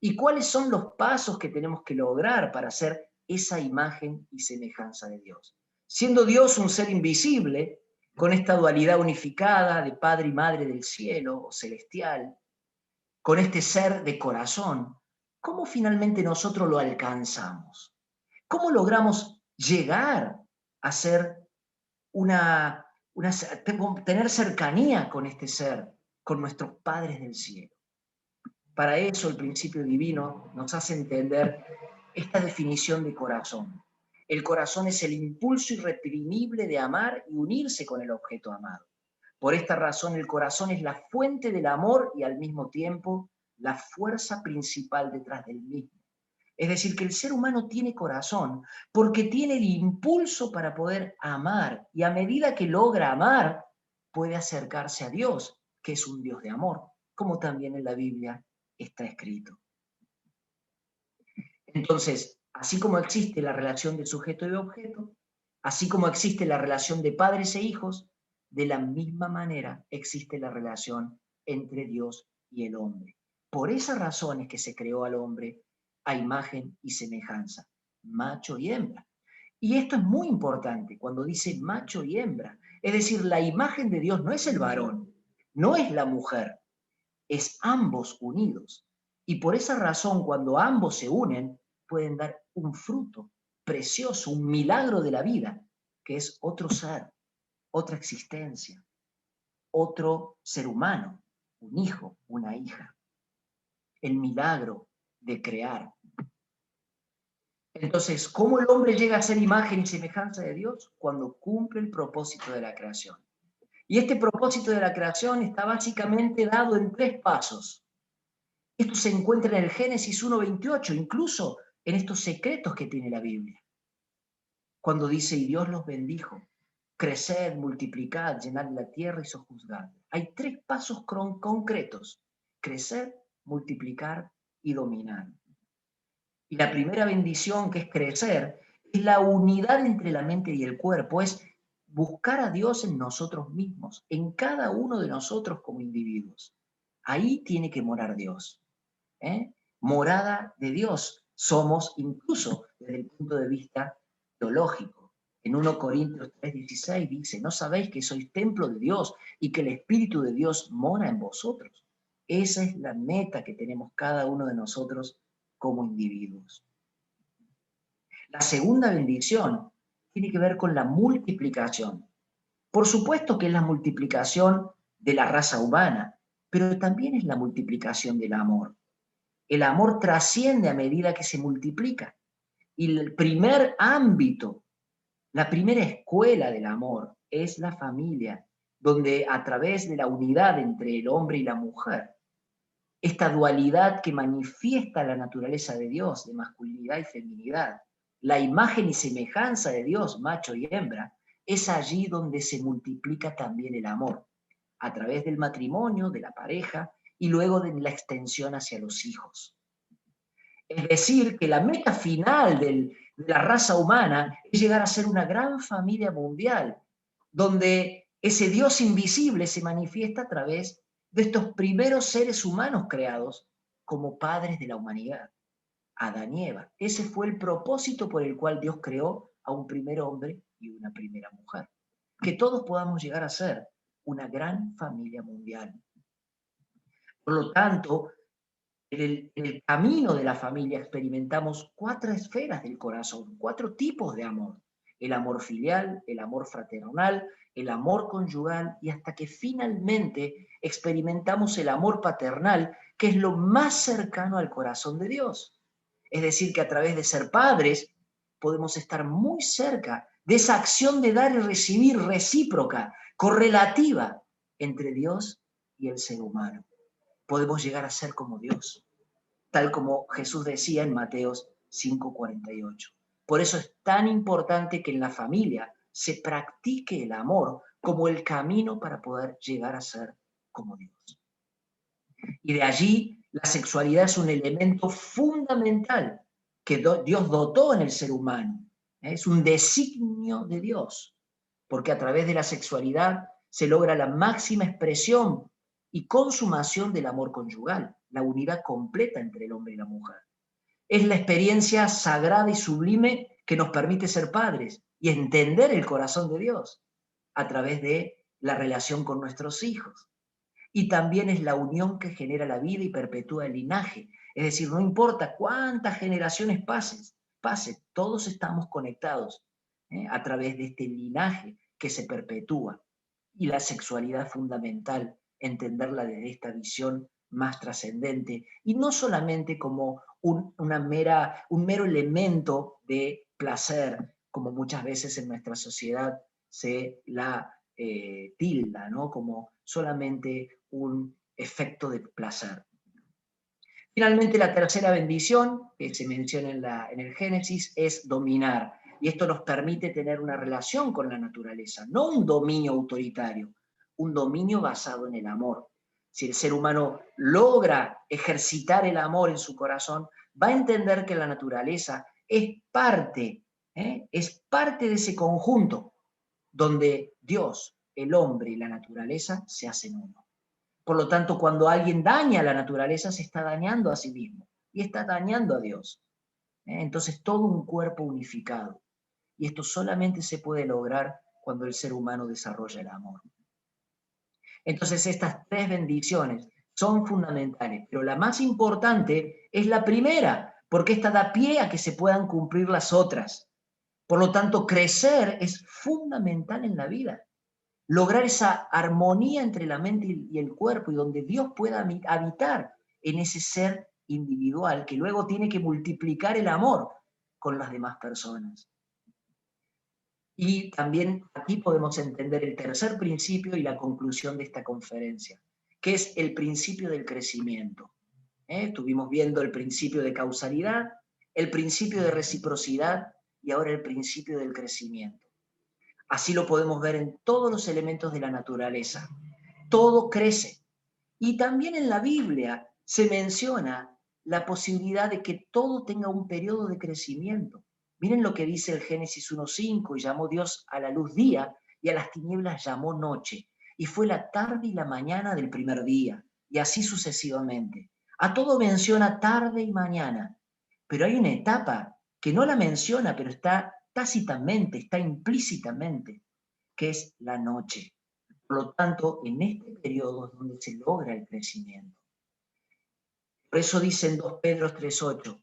¿Y cuáles son los pasos que tenemos que lograr para ser esa imagen y semejanza de Dios? Siendo Dios un ser invisible, con esta dualidad unificada de Padre y Madre del cielo o celestial, con este ser de corazón, ¿cómo finalmente nosotros lo alcanzamos? ¿Cómo logramos llegar a ser tener cercanía con este ser, con nuestros padres del cielo? Para eso el principio divino nos hace entender esta definición de corazón. El corazón es el impulso irreprimible de amar y unirse con el objeto amado. Por esta razón el corazón es la fuente del amor y al mismo tiempo la fuerza principal detrás del mismo. Es decir, que el ser humano tiene corazón porque tiene el impulso para poder amar, y a medida que logra amar puede acercarse a Dios, que es un Dios de amor, como también en la Biblia está escrito. Entonces, así como existe la relación de sujeto y objeto, así como existe la relación de padres e hijos, de la misma manera existe la relación entre Dios y el hombre. Por esas razones que se creó al hombre a imagen y semejanza, macho y hembra. Y esto es muy importante cuando dice macho y hembra. Es decir, la imagen de Dios no es el varón, no es la mujer, es ambos unidos. Y por esa razón, cuando ambos se unen, pueden dar un fruto precioso, un milagro de la vida, que es otro ser, otra existencia, otro ser humano, un hijo, una hija. El milagro de crear. Entonces, ¿cómo el hombre llega a ser imagen y semejanza de Dios? Cuando cumple el propósito de la creación. Y este propósito de la creación está básicamente dado en 3 pasos. Esto se encuentra en el Génesis 1:28, incluso en estos secretos que tiene la Biblia. Cuando dice, y Dios los bendijo, creced, multiplicad, llenad la tierra y sojuzgad. Hay 3 pasos concretos: crecer, multiplicar y dominar. Y la primera bendición, que es crecer, es la unidad entre la mente y el cuerpo, es buscar a Dios en nosotros mismos, en cada uno de nosotros como individuos. Ahí tiene que morar Dios. Morada de Dios somos, incluso desde el punto de vista teológico. En 1 Corintios 3:16 dice, ¿no sabéis que sois templo de Dios y que el Espíritu de Dios mora en vosotros? Esa es la meta que tenemos cada uno de nosotros como individuos. La segunda bendición tiene que ver con la multiplicación. Por supuesto que es la multiplicación de la raza humana, pero también es la multiplicación del amor. El amor trasciende a medida que se multiplica. Y el primer ámbito, la primera escuela del amor es la familia, donde a través de la unidad entre el hombre y la mujer, esta dualidad que manifiesta la naturaleza de Dios, de masculinidad y feminidad, la imagen y semejanza de Dios, macho y hembra, es allí donde se multiplica también el amor, a través del matrimonio, de la pareja, y luego de la extensión hacia los hijos. Es decir, que la meta final de la raza humana es llegar a ser una gran familia mundial, donde ese Dios invisible se manifiesta a través de estos primeros seres humanos creados como padres de la humanidad, Adán y Eva. Ese fue el propósito por el cual Dios creó a un primer hombre y una primera mujer. Que todos podamos llegar a ser una gran familia mundial. Por lo tanto, en el camino de la familia experimentamos 4 esferas del corazón, 4 tipos de amor. El amor filial, el amor fraternal, el amor conyugal, y hasta que finalmente experimentamos el amor paternal, que es lo más cercano al corazón de Dios. Es decir, que a través de ser padres podemos estar muy cerca de esa acción de dar y recibir recíproca, correlativa entre Dios y el ser humano. Podemos llegar a ser como Dios, tal como Jesús decía en Mateos 5:48. Por eso es tan importante que en la familia se practique el amor como el camino para poder llegar a ser como Dios. Y de allí la sexualidad es un elemento fundamental que Dios dotó en el ser humano. Es un designio de Dios, porque a través de la sexualidad se logra la máxima expresión y consumación del amor conyugal, la unidad completa entre el hombre y la mujer. Es la experiencia sagrada y sublime que nos permite ser padres y entender el corazón de Dios a través de la relación con nuestros hijos. Y también es la unión que genera la vida y perpetúa el linaje. Es decir, no importa cuántas generaciones pase, todos estamos conectados a través de este linaje que se perpetúa. Y la sexualidad es fundamental, entenderla desde esta visión más trascendente, y no solamente como un mero elemento de placer, como muchas veces en nuestra sociedad se la tilda, ¿no? Como solamente un efecto de placer. Finalmente, la tercera bendición que se menciona en el Génesis es dominar. Y esto nos permite tener una relación con la naturaleza, no un dominio autoritario, un dominio basado en el amor. Si el ser humano logra ejercitar el amor en su corazón, va a entender que la naturaleza es parte de ese conjunto donde Dios, el hombre y la naturaleza se hacen uno. Por lo tanto, cuando alguien daña a la naturaleza, se está dañando a sí mismo y está dañando a Dios. Entonces, todo un cuerpo unificado. Y esto solamente se puede lograr cuando el ser humano desarrolla el amor. Entonces, estas tres bendiciones son fundamentales, pero la más importante es la primera, porque esta da pie a que se puedan cumplir las otras. Por lo tanto, crecer es fundamental en la vida. Lograr esa armonía entre la mente y el cuerpo, y donde Dios pueda habitar en ese ser individual que luego tiene que multiplicar el amor con las demás personas. Y también aquí podemos entender el tercer principio y la conclusión de esta conferencia, que es el principio del crecimiento. Estuvimos viendo el principio de causalidad, el principio de reciprocidad y ahora el principio del crecimiento. Así lo podemos ver en todos los elementos de la naturaleza. Todo crece. Y también en la Biblia se menciona la posibilidad de que todo tenga un periodo de crecimiento. Miren lo que dice el Génesis 1:5, y llamó Dios a la luz día, y a las tinieblas llamó noche. Y fue la tarde y la mañana del primer día, y así sucesivamente. A todo menciona tarde y mañana, pero hay una etapa que no la menciona, pero está tácitamente, está implícitamente, que es la noche. Por lo tanto, en este periodo es donde se logra el crecimiento. Por eso dice en 2 Pedro 3:8,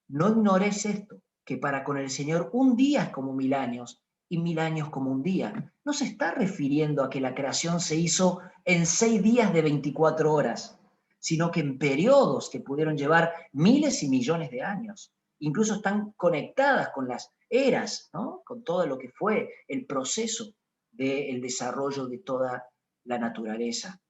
no ignores esto, que para con el Señor un día es como 1000 años y 1000 años como un día. No se está refiriendo a que la creación se hizo en 6 días de 24 horas, sino que en periodos que pudieron llevar miles y millones de años. Incluso están conectadas con las eras, ¿no? Con todo lo que fue el proceso del desarrollo de toda la naturaleza.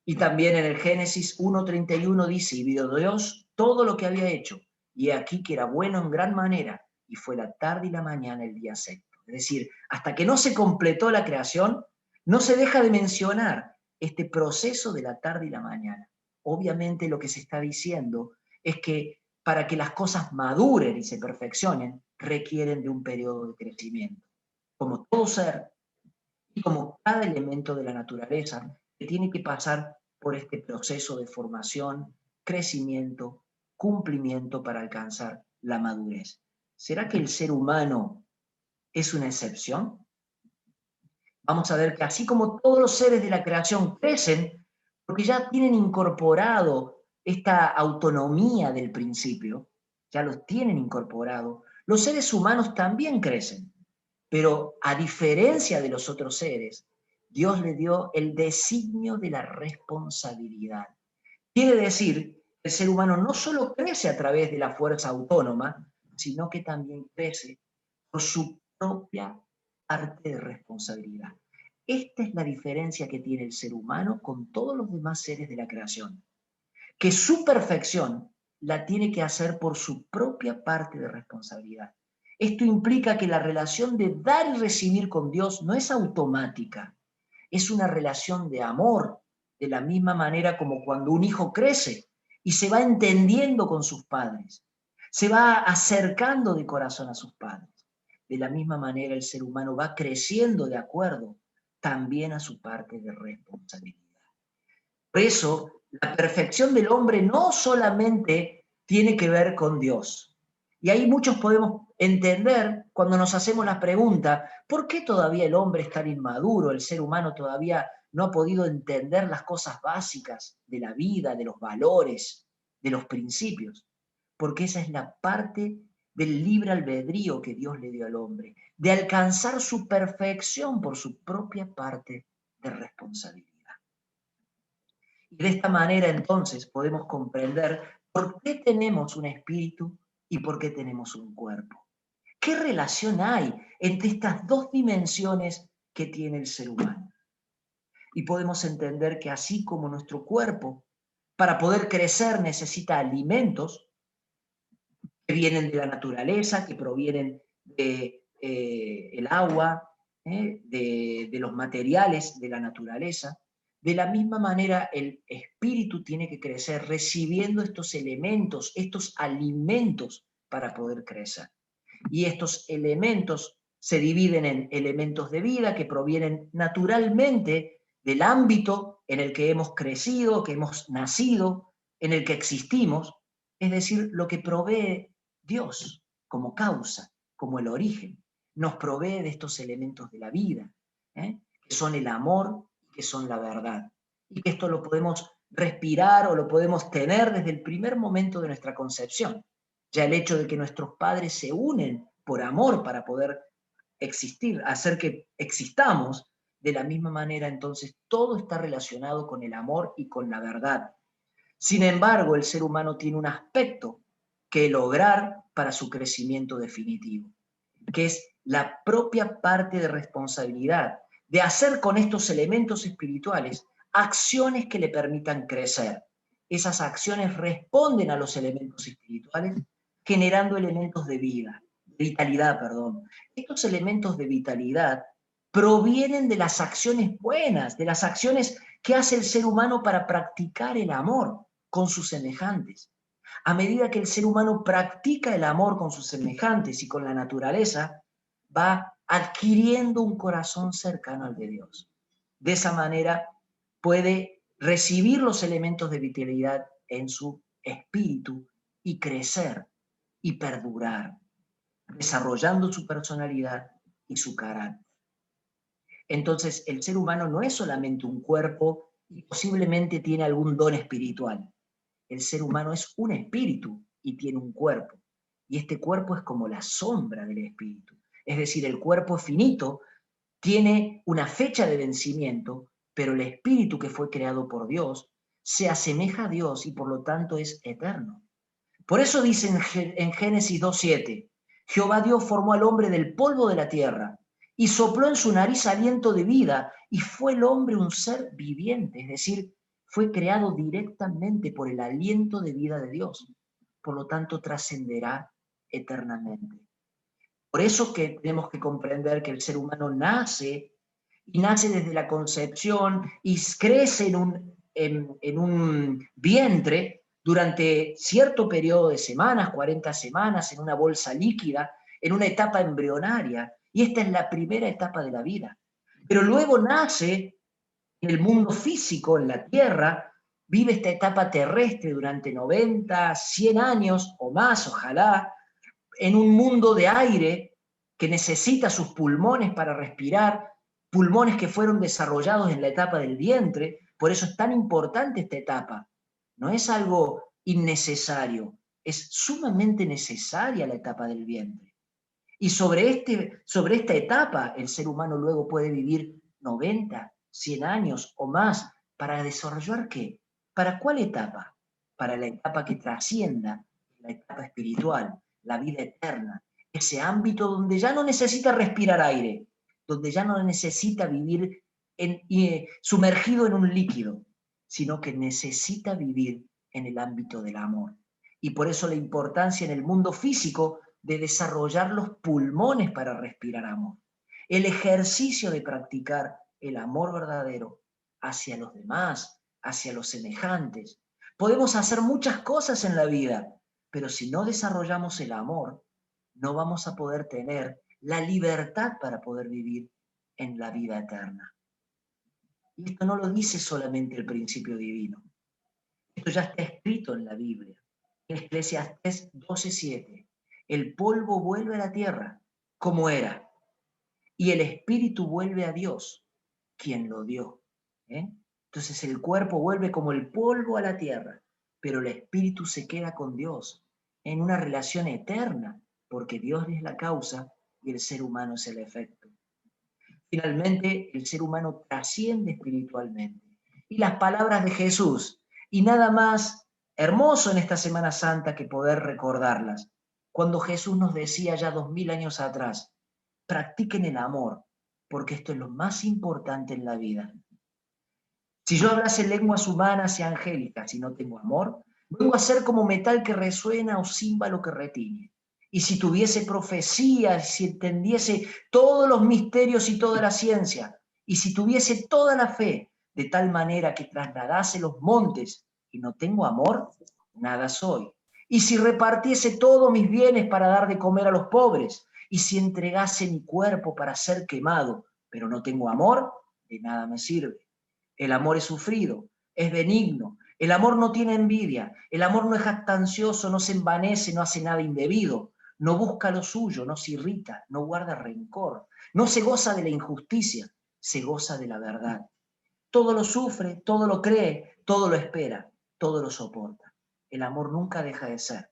Y también en el Génesis 1:31 dice, y vio Dios todo lo que había hecho, y he aquí que era bueno en gran manera, y fue la tarde y la mañana el día sexto. Es decir, hasta que no se completó la creación, no se deja de mencionar este proceso de la tarde y la mañana. Obviamente lo que se está diciendo es que para que las cosas maduren y se perfeccionen, requieren de un periodo de crecimiento. Como todo ser y como cada elemento de la naturaleza, que tiene que pasar por este proceso de formación, crecimiento, cumplimiento para alcanzar la madurez. ¿Será que el ser humano es una excepción? Vamos a ver que así como todos los seres de la creación crecen, porque ya tienen incorporado esta autonomía del principio, ya los tienen incorporado, los seres humanos también crecen. Pero a diferencia de los otros seres, Dios le dio el designio de la responsabilidad. Quiere decir que el ser humano no solo crece a través de la fuerza autónoma, sino que también crece por su propia parte de responsabilidad. Esta es la diferencia que tiene el ser humano con todos los demás seres de la creación, que su perfección la tiene que hacer por su propia parte de responsabilidad. Esto implica que la relación de dar y recibir con Dios no es automática, es una relación de amor, de la misma manera como cuando un hijo crece y se va entendiendo con sus padres, se va acercando de corazón a sus padres. De la misma manera el ser humano va creciendo de acuerdo también a su parte de responsabilidad. Por eso La perfección del hombre no solamente tiene que ver con Dios. Y ahí muchos podemos entender cuando nos hacemos la pregunta, ¿por qué todavía el hombre es tan inmaduro? El ser humano todavía no ha podido entender las cosas básicas de la vida, de los valores, de los principios. Porque esa es la parte del libre albedrío que Dios le dio al hombre, de alcanzar su perfección por su propia parte de responsabilidad. Y de esta manera entonces podemos comprender por qué tenemos un espíritu y por qué tenemos un cuerpo. ¿Qué relación hay entre estas dos dimensiones que tiene el ser humano? Y podemos entender que así como nuestro cuerpo, para poder crecer, necesita alimentos que vienen de la naturaleza, que provienen de el agua, de los materiales de la naturaleza. De la misma manera, el espíritu tiene que crecer recibiendo estos elementos, estos alimentos para poder crecer. Y estos elementos se dividen en elementos de vida que provienen naturalmente del ámbito en el que hemos crecido, que hemos nacido, en el que existimos, es decir, lo que provee Dios como causa, como el origen, nos provee de estos elementos de la vida, que son el amor y que son la verdad. Y que esto lo podemos respirar o lo podemos tener desde el primer momento de nuestra concepción. Ya el hecho de que nuestros padres se unen por amor para poder existir, hacer que existamos, de la misma manera entonces todo está relacionado con el amor y con la verdad. Sin embargo, el ser humano tiene un aspecto que lograr para su crecimiento definitivo, que es la propia parte de responsabilidad, de hacer con estos elementos espirituales acciones que le permitan crecer. Esas acciones responden a los elementos espirituales, generando elementos de vida, de vitalidad, perdón. Estos elementos de vitalidad provienen de las acciones buenas, de las acciones que hace el ser humano para practicar el amor con sus semejantes. A medida que el ser humano practica el amor con sus semejantes y con la naturaleza, va adquiriendo un corazón cercano al de Dios. De esa manera puede recibir los elementos de vitalidad en su espíritu y crecer y perdurar, desarrollando su personalidad y su carácter. Entonces, el ser humano no es solamente un cuerpo y posiblemente tiene algún don espiritual. El ser humano es un espíritu y tiene un cuerpo. Y este cuerpo es como la sombra del espíritu. Es decir, el cuerpo finito tiene una fecha de vencimiento, pero el espíritu que fue creado por Dios se asemeja a Dios y por lo tanto es eterno. Por eso dice en Génesis 2:7, Jehová Dios formó al hombre del polvo de la tierra y sopló en su nariz aliento de vida y fue el hombre un ser viviente, es decir, fue creado directamente por el aliento de vida de Dios. Por lo tanto, trascenderá eternamente. Por eso que tenemos que comprender que el ser humano nace, y nace desde la concepción, y crece en un vientre durante cierto periodo de semanas, 40 semanas, en una bolsa líquida, en una etapa embrionaria. Y esta es la primera etapa de la vida. Pero luego nace en el mundo físico, en la Tierra, vive esta etapa terrestre durante 90, 100 años o más, ojalá, en un mundo de aire que necesita sus pulmones para respirar, pulmones que fueron desarrollados en la etapa del vientre. Por eso es tan importante esta etapa. No es algo innecesario, es sumamente necesaria la etapa del vientre. Y sobre esta etapa el ser humano luego puede vivir 90, 100 años o más. ¿Para desarrollar qué? ¿Para cuál etapa? Para la etapa que trascienda, la etapa espiritual, la vida eterna, ese ámbito donde ya no necesita respirar aire, donde ya no necesita vivir sumergido en un líquido, sino que necesita vivir en el ámbito del amor. Y por eso la importancia en el mundo físico de desarrollar los pulmones para respirar amor. El ejercicio de practicar el amor verdadero hacia los demás, hacia los semejantes. Podemos hacer muchas cosas en la vida, pero si no desarrollamos el amor, no vamos a poder tener la libertad para poder vivir en la vida eterna. Y esto no lo dice solamente el principio divino. Esto ya está escrito en la Biblia. En Eclesiastés 12:7. El polvo vuelve a la tierra como era, y el espíritu vuelve a Dios, quien lo dio. Entonces el cuerpo vuelve como el polvo a la tierra, pero el espíritu se queda con Dios en una relación eterna, porque Dios es la causa y el ser humano es el efecto. Finalmente, el ser humano trasciende espiritualmente. Y las palabras de Jesús, y nada más hermoso en esta Semana Santa que poder recordarlas, cuando Jesús nos decía ya 2000 años atrás, practiquen el amor, porque esto es lo más importante en la vida. Si yo hablase lenguas humanas y angélicas y no tengo amor, vengo a ser como metal que resuena o címbalo que retiñe. Y si tuviese profecía, si entendiese todos los misterios y toda la ciencia, y si tuviese toda la fe, de tal manera que trasladase los montes y no tengo amor, nada soy. Y si repartiese todos mis bienes para dar de comer a los pobres, y si entregase mi cuerpo para ser quemado, pero no tengo amor, de nada me sirve. El amor es sufrido, es benigno, el amor no tiene envidia, el amor no es jactancioso, no se envanece, no hace nada indebido, no busca lo suyo, no se irrita, no guarda rencor, no se goza de la injusticia, se goza de la verdad. Todo lo sufre, todo lo cree, todo lo espera, todo lo soporta. El amor nunca deja de ser.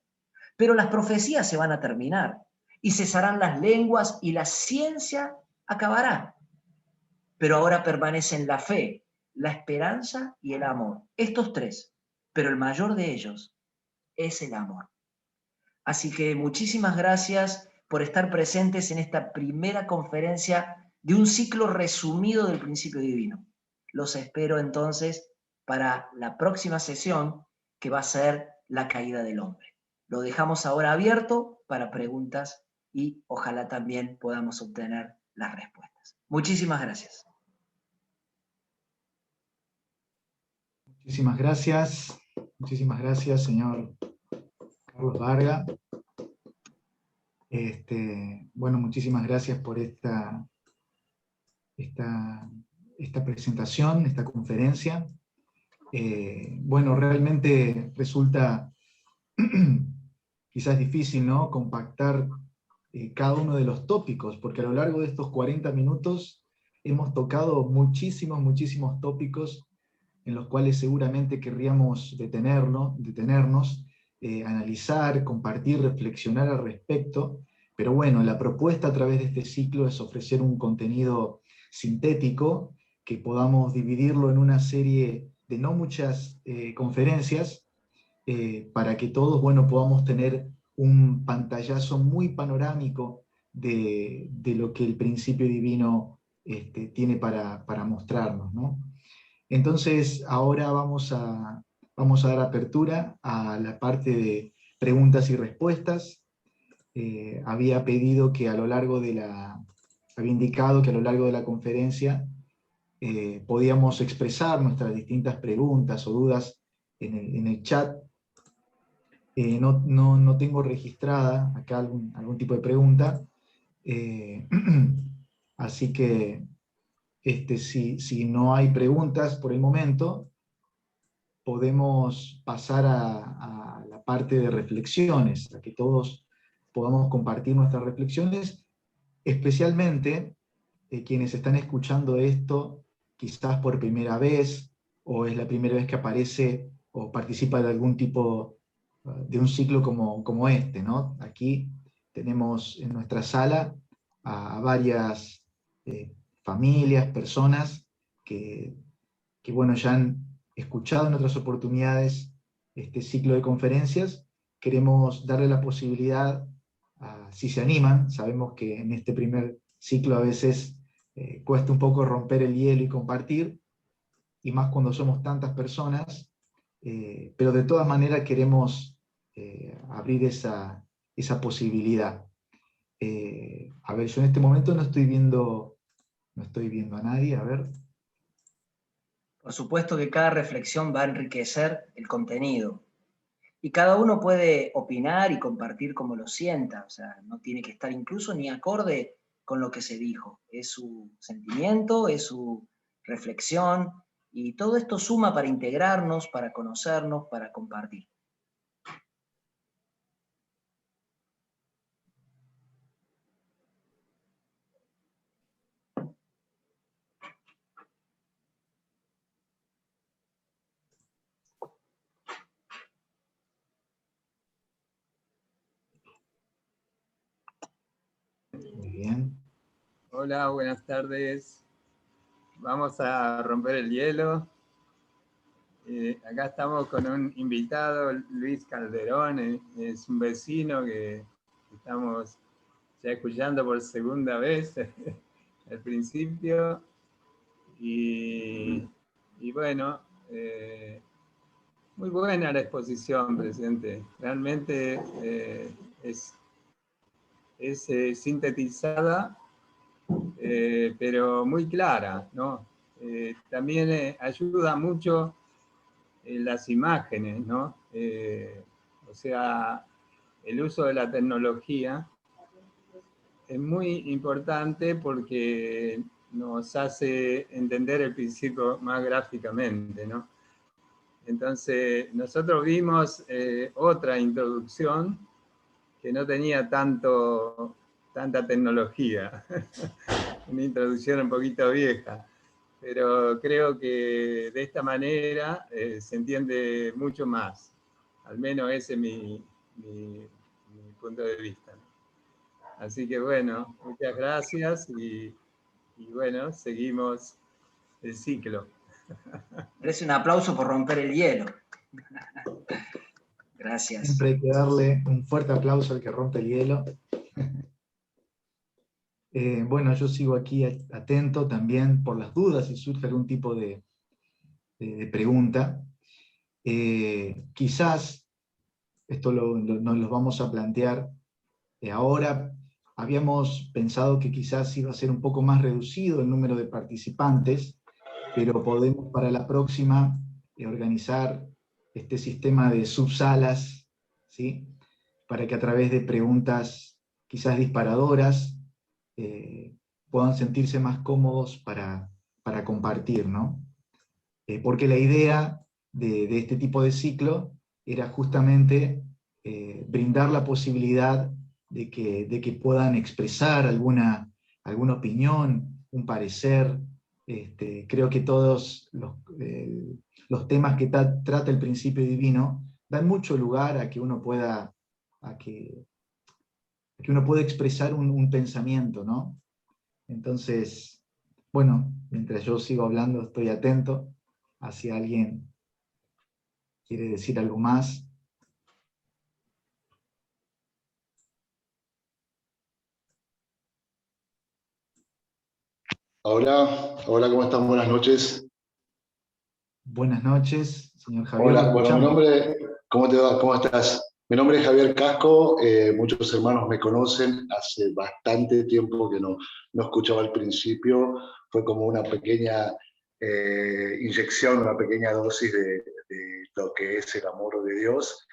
Pero las profecías se van a terminar y cesarán las lenguas y la ciencia acabará. Pero ahora permanecen la fe, la esperanza y el amor. Estos tres, pero el mayor de ellos es el amor. Así que muchísimas gracias por estar presentes en esta primera conferencia de un ciclo resumido del principio divino. Los espero entonces para la próxima sesión, que va a ser la caída del hombre. Lo dejamos ahora abierto para preguntas y ojalá también podamos obtener las respuestas. Muchísimas gracias. Muchísimas gracias, señor Carlos Varga. Bueno, muchísimas gracias por esta presentación, esta conferencia. Bueno, realmente resulta quizás difícil, ¿no?, compactar cada uno de los tópicos, porque a lo largo de estos 40 minutos hemos tocado muchísimos tópicos en los cuales seguramente querríamos detenernos, analizar, compartir, reflexionar al respecto, pero bueno, la propuesta a través de este ciclo es ofrecer un contenido sintético, que podamos dividirlo en una serie de no muchas conferencias, para que todos, bueno, podamos tener un pantallazo muy panorámico de lo que el principio divino tiene para mostrarnos, ¿no? Entonces, ahora vamos a dar apertura a la parte de preguntas y respuestas. Había indicado que a lo largo de la conferencia podíamos expresar nuestras distintas preguntas o dudas en el chat. No tengo registrada acá algún tipo de pregunta, así que si no hay preguntas por el momento, podemos pasar a la parte de reflexiones, a que todos podamos compartir nuestras reflexiones, especialmente quienes están escuchando esto quizás por primera vez, o es la primera vez que aparece o participa de algún tipo de un ciclo como este, ¿no? Aquí tenemos en nuestra sala a varias familias, personas que bueno, ya han escuchado en otras oportunidades este ciclo de conferencias. Queremos darle la posibilidad, si se animan, sabemos que en este primer ciclo a veces cuesta un poco romper el hielo y compartir, y más cuando somos tantas personas, pero de todas maneras queremos abrir esa posibilidad. A ver, yo en este momento no estoy viendo a nadie, a ver. Por supuesto que cada reflexión va a enriquecer el contenido. Y cada uno puede opinar y compartir como lo sienta. O sea, no tiene que estar incluso ni acorde con lo que se dijo. Es su sentimiento, es su reflexión. Y todo esto suma para integrarnos, para conocernos, para compartir. Muy bien. Hola, buenas tardes. Vamos a romper el hielo. Acá estamos con un invitado, Luis Calderón, es un vecino que estamos ya escuchando por segunda vez al principio. Y bueno, muy buena la exposición, presidente. Realmente es sintetizada, pero muy clara, ¿no? También ayuda mucho las imágenes, ¿no? O sea, el uso de la tecnología es muy importante porque nos hace entender el principio más gráficamente, ¿no? Entonces, nosotros vimos otra introducción que no tenía tanta tecnología, una introducción un poquito vieja, pero creo que de esta manera se entiende mucho más, al menos ese es mi punto de vista. Así que bueno, muchas gracias y bueno, seguimos el ciclo. Merece un aplauso por romper el hielo. Gracias. Siempre hay que darle un fuerte aplauso al que rompe el hielo. Bueno, yo sigo aquí atento también por las dudas si surge algún tipo de pregunta. Quizás, esto nos lo vamos a plantear ahora. Habíamos pensado que quizás iba a ser un poco más reducido el número de participantes, pero podemos para la próxima organizar este sistema de subsalas, ¿sí? Para que a través de preguntas quizás disparadoras puedan sentirse más cómodos para compartir, ¿no? Porque la idea de este tipo de ciclo era justamente brindar la posibilidad de que puedan expresar alguna opinión, un parecer. Creo que todos los temas que trata el principio divino dan mucho lugar a que uno pueda, expresar un pensamiento, ¿no? Entonces, bueno, mientras yo sigo hablando, estoy atento a si alguien quiere decir algo más. Hola, hola, ¿cómo están? Buenas noches. Buenas noches, señor Javier. Hola, bueno, mi nombre, ¿cómo te va? ¿Cómo estás? Mi nombre es Javier Casco, muchos hermanos me conocen, hace bastante tiempo que no escuchaba al principio, fue como una pequeña inyección, una pequeña dosis de lo que es el amor de Dios.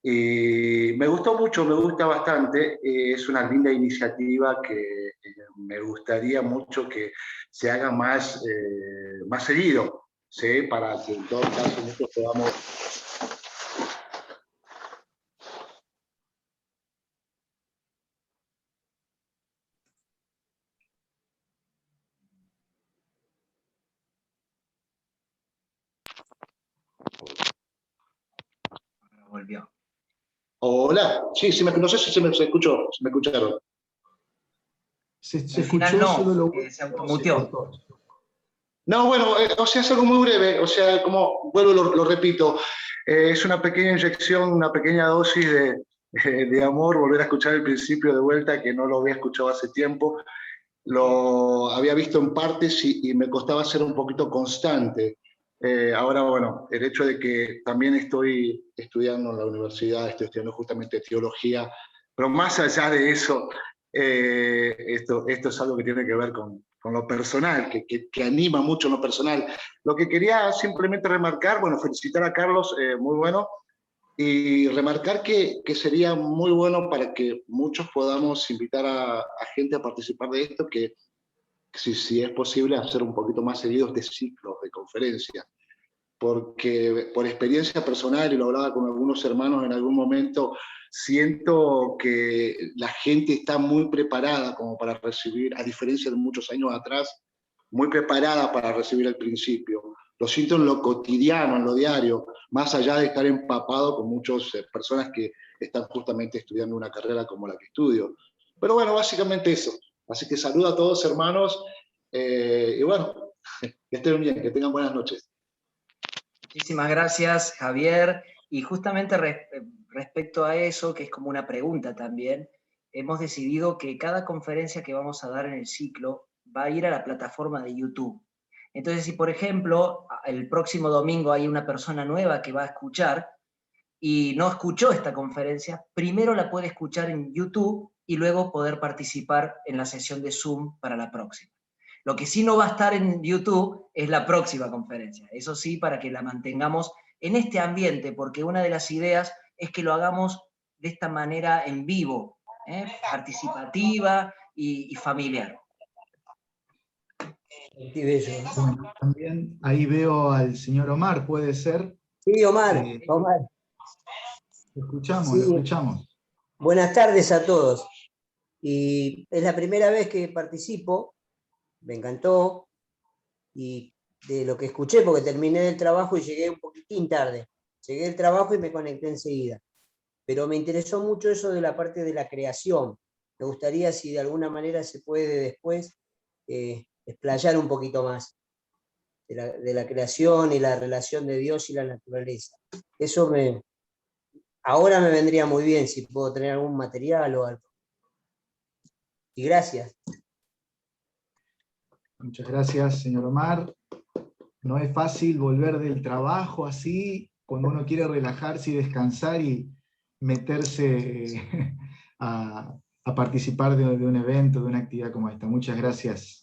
Y me gustó mucho, me gusta bastante, es una linda iniciativa que me gustaría mucho que se haga más seguido, ¿sí? Para que en todo caso nosotros podamos... Volvió. Hola, sí, no sé si se escuchó, si me escucharon. Se Al final escuchó, no, solo lo se automuteó. No, bueno, o sea, es algo muy breve, o sea, como vuelvo, lo repito, es una pequeña inyección, una pequeña dosis de amor, volver a escuchar el principio de vuelta, que no lo había escuchado hace tiempo, lo había visto en partes y me costaba ser un poquito constante. Ahora, bueno, el hecho de que también estoy estudiando en la universidad, estoy estudiando justamente teología, pero más allá de eso, esto es algo que tiene que ver con lo personal, que anima mucho lo personal. Lo que quería simplemente remarcar, bueno, felicitar a Carlos, muy bueno, y remarcar que sería muy bueno para que muchos podamos invitar a gente a participar de esto, que si es posible, hacer un poquito más seguidos de ciclos de conferencias, porque por experiencia personal, y lo hablaba con algunos hermanos en algún momento, siento que la gente está muy preparada como para recibir, a diferencia de muchos años atrás, muy preparada para recibir al principio. Lo siento en lo cotidiano, en lo diario, más allá de estar empapado con muchas personas que están justamente estudiando una carrera como la que estudio. Pero bueno, básicamente eso. Así que saludo a todos, hermanos, y bueno, que estén bien, que tengan buenas noches. Muchísimas gracias, Javier. Y justamente respecto a eso, que es como una pregunta también, hemos decidido que cada conferencia que vamos a dar en el ciclo va a ir a la plataforma de YouTube. Entonces, si por ejemplo, el próximo domingo hay una persona nueva que va a escuchar y no escuchó esta conferencia, primero la puede escuchar en YouTube y luego poder participar en la sesión de Zoom para la próxima. Lo que sí no va a estar en YouTube es la próxima conferencia. Eso sí, para que la mantengamos en este ambiente, porque una de las ideas es que lo hagamos de esta manera en vivo, participativa y familiar. Bueno, también ahí veo al señor Omar, ¿puede ser? Sí, Omar. Omar. Lo escuchamos, Sí. lo escuchamos. Buenas tardes a todos. Y es la primera vez que participo, me encantó, y de lo que escuché, porque terminé el trabajo y llegué un poquitín tarde. Llegué del trabajo y me conecté enseguida. Pero me interesó mucho eso de la parte de la creación. Me gustaría si de alguna manera se puede después explayar un poquito más de la creación y la relación de Dios y la naturaleza. Eso ahora me vendría muy bien si puedo tener algún material o algo. Y gracias. Muchas gracias, señor Omar. No es fácil volver del trabajo así, cuando uno quiere relajarse y descansar y meterse a participar de un evento, de una actividad como esta. Muchas gracias.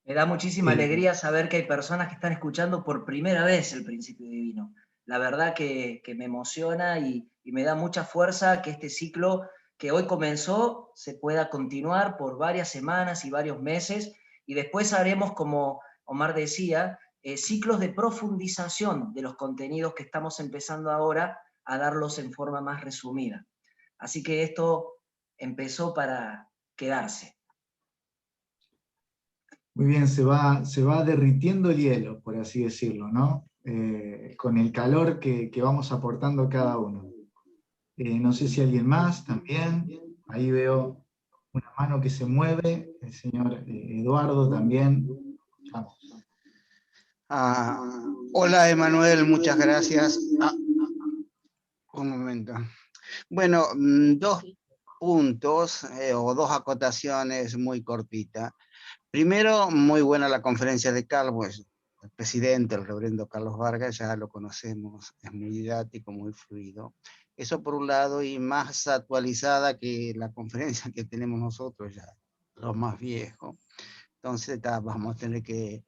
Me da muchísima alegría saber que hay personas que están escuchando por primera vez el Principio Divino. La verdad que me emociona y me da mucha fuerza que este ciclo que hoy comenzó se pueda continuar por varias semanas y varios meses, y después haremos, como Omar decía, ciclos de profundización de los contenidos que estamos empezando ahora a darlos en forma más resumida. Así que esto empezó para quedarse. Muy bien, se va derritiendo el hielo, por así decirlo, ¿no? Con el calor que vamos aportando cada uno. No sé si alguien más también. Ahí veo una mano que se mueve, el señor Eduardo también. Vamos. Hola, Emanuel, muchas gracias. Un momento. Bueno, 2 puntos o 2 acotaciones muy cortitas. Primero, muy buena la conferencia de Carlos, el presidente, el reverendo Carlos Vargas, ya lo conocemos, es muy didáctico, muy fluido. Eso por un lado, y más actualizada que la conferencia que tenemos nosotros ya, los más viejos. Entonces vamos a tener que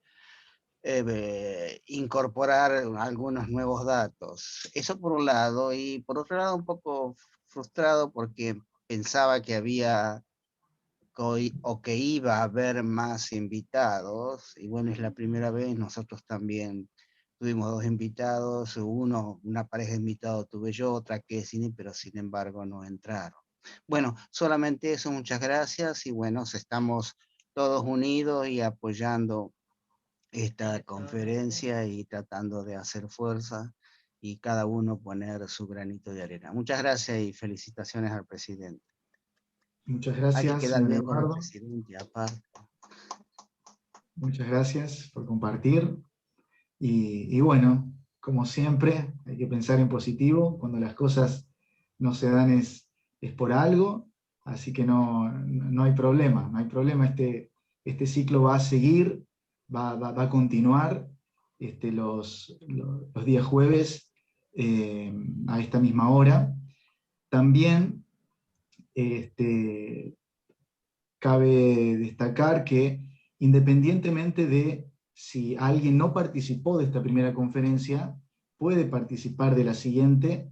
incorporar algunos nuevos datos. Eso por un lado, y por otro lado un poco frustrado porque pensaba que había o que iba a haber más invitados, y bueno, es la primera vez. Nosotros también tuvimos 2 invitados, una pareja de invitados tuve yo, otra que cine, pero sin embargo no entraron. Bueno, solamente eso, muchas gracias, y bueno, estamos todos unidos y apoyando esta conferencia y tratando de hacer fuerza y cada uno poner su granito de arena. Muchas gracias y felicitaciones al presidente. Muchas gracias, hay que quedar señor bien con el Eduardo. presidente aparte. Muchas gracias por compartir. Y bueno, como siempre, hay que pensar en positivo. Cuando las cosas no se dan es por algo, así que no hay problema. No hay problema, este ciclo va a seguir, va a continuar los días jueves a esta misma hora. También cabe destacar que independientemente de si alguien no participó de esta primera conferencia, puede participar de la siguiente,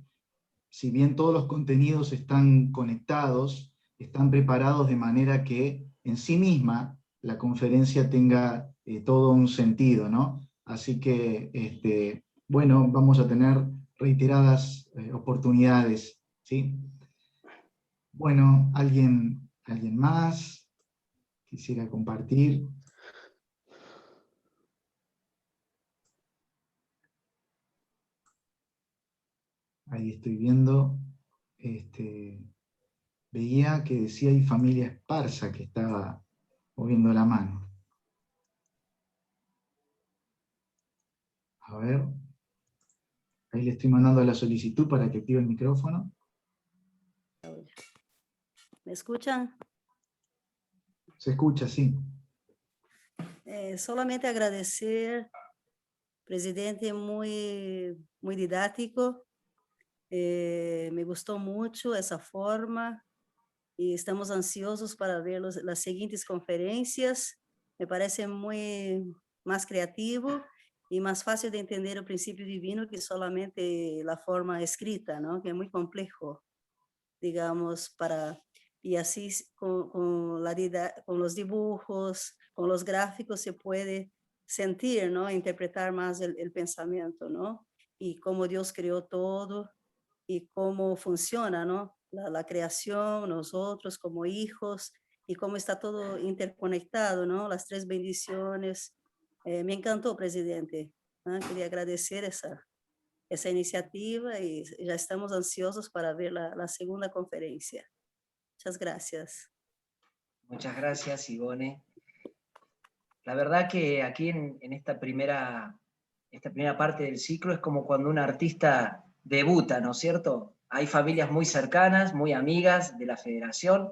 si bien todos los contenidos están conectados, están preparados de manera que en sí misma la conferencia tenga todo un sentido, ¿no? Así que, bueno, vamos a tener reiteradas oportunidades, ¿sí? Bueno, ¿alguien más quisiera compartir? Ahí estoy viendo, veía que decía ahí familia Esparza, que estaba moviendo la mano. A ver, ahí le estoy mandando la solicitud para que active el micrófono. ¿Me escuchan? Se escucha, sí. Solamente agradecer, presidente, muy didáctico. Me gustó mucho esa forma y estamos ansiosos para ver las siguientes conferencias. Me parece más creativo y más fácil de entender el principio divino que solamente la forma escrita, ¿no? Que es muy complejo, digamos, y así con los dibujos, con los gráficos se puede sentir, ¿no? Interpretar más el pensamiento, ¿no? Y cómo Dios creó todo y cómo funciona, ¿no? La creación, nosotros como hijos, y cómo está todo interconectado, ¿no? Las tres bendiciones. Me encantó, presidente. ¿No? Quería agradecer esa iniciativa y ya estamos ansiosos para ver la segunda conferencia. Muchas gracias. Muchas gracias, Ivone. La verdad que aquí en esta primera parte del ciclo es como cuando un artista debuta, ¿no es cierto? Hay familias muy cercanas, muy amigas de la federación,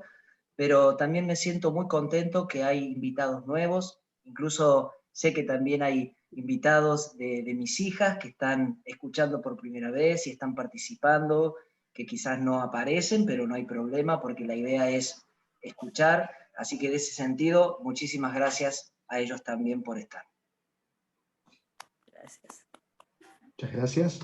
pero también me siento muy contento que hay invitados nuevos, incluso sé que también hay invitados de mis hijas que están escuchando por primera vez y están participando, que quizás no aparecen, pero no hay problema porque la idea es escuchar, así que de ese sentido, muchísimas gracias a ellos también por estar. Gracias. Muchas gracias.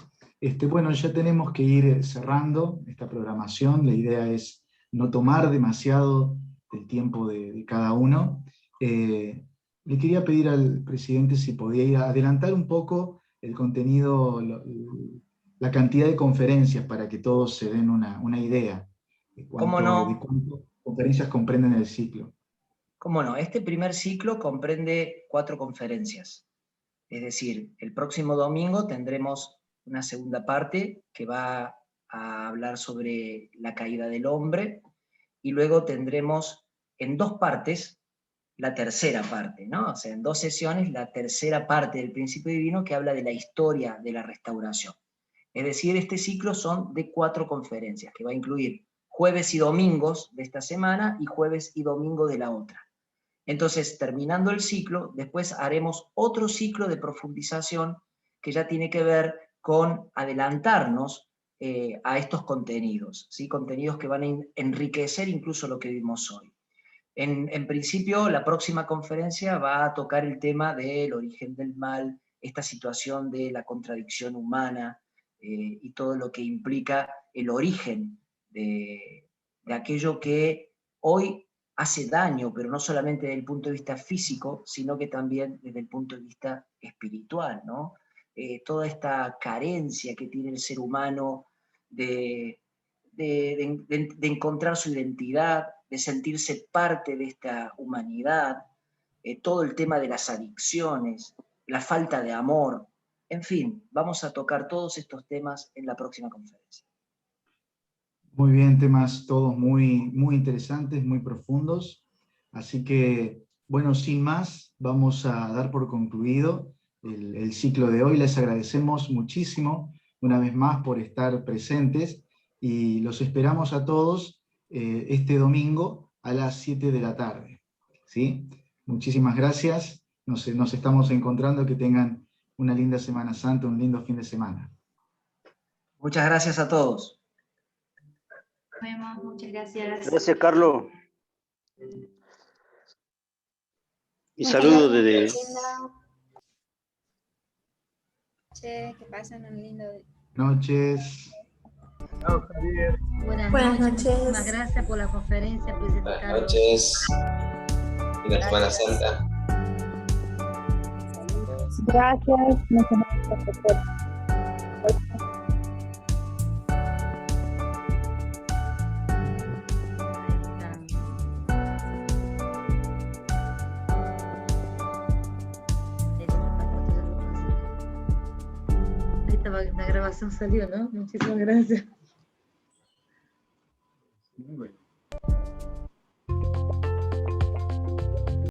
Bueno, ya tenemos que ir cerrando esta programación. La idea es no tomar demasiado del tiempo de cada uno. Le quería pedir al presidente si podía adelantar un poco el contenido, la cantidad de conferencias para que todos se den una idea de ¿Cómo no? de cuántas conferencias comprenden el ciclo. ¿Cómo no? Este primer ciclo comprende 4 conferencias. Es decir, el próximo domingo tendremos una segunda parte que va a hablar sobre la caída del hombre y luego tendremos en 2 partes la tercera parte, ¿no? O sea, en 2 sesiones la tercera parte del principio divino que habla de la historia de la restauración. Es decir, este ciclo son de 4 conferencias que va a incluir jueves y domingos de esta semana y jueves y domingo de la otra. Entonces, terminando el ciclo, después haremos otro ciclo de profundización que ya tiene que ver con adelantarnos a estos contenidos, ¿sí? Contenidos que van a enriquecer incluso lo que vimos hoy. En principio, la próxima conferencia va a tocar el tema del origen del mal, esta situación de la contradicción humana y todo lo que implica el origen de aquello que hoy hace daño, pero no solamente desde el punto de vista físico, sino que también desde el punto de vista espiritual, ¿no? Toda esta carencia que tiene el ser humano de encontrar su identidad, de sentirse parte de esta humanidad, todo el tema de las adicciones, la falta de amor, en fin, vamos a tocar todos estos temas en la próxima conferencia. Muy bien, temas todos muy interesantes, muy profundos. Así que, bueno, sin más, vamos a dar por concluido el ciclo de hoy. Les agradecemos muchísimo, una vez más, por estar presentes y los esperamos a todos este domingo a las 7 de la tarde. ¿Sí? Muchísimas gracias. Nos estamos encontrando. Que tengan una linda Semana Santa, un lindo fin de semana. Muchas gracias a todos. Nos vemos, muchas gracias. Gracias, Carlos. Y saludos desde... Che, que pasen un lindo día. Noches. Chao, Javier. Buenas noches. Muchísimas gracias por la conferencia, presidente Carlos. Buenas noches. Linda Semana Santa. Gracias. Muchas gracias, doctor. Ahí estaba, la grabación salió, ¿no? Muchísimas gracias. Muy bueno.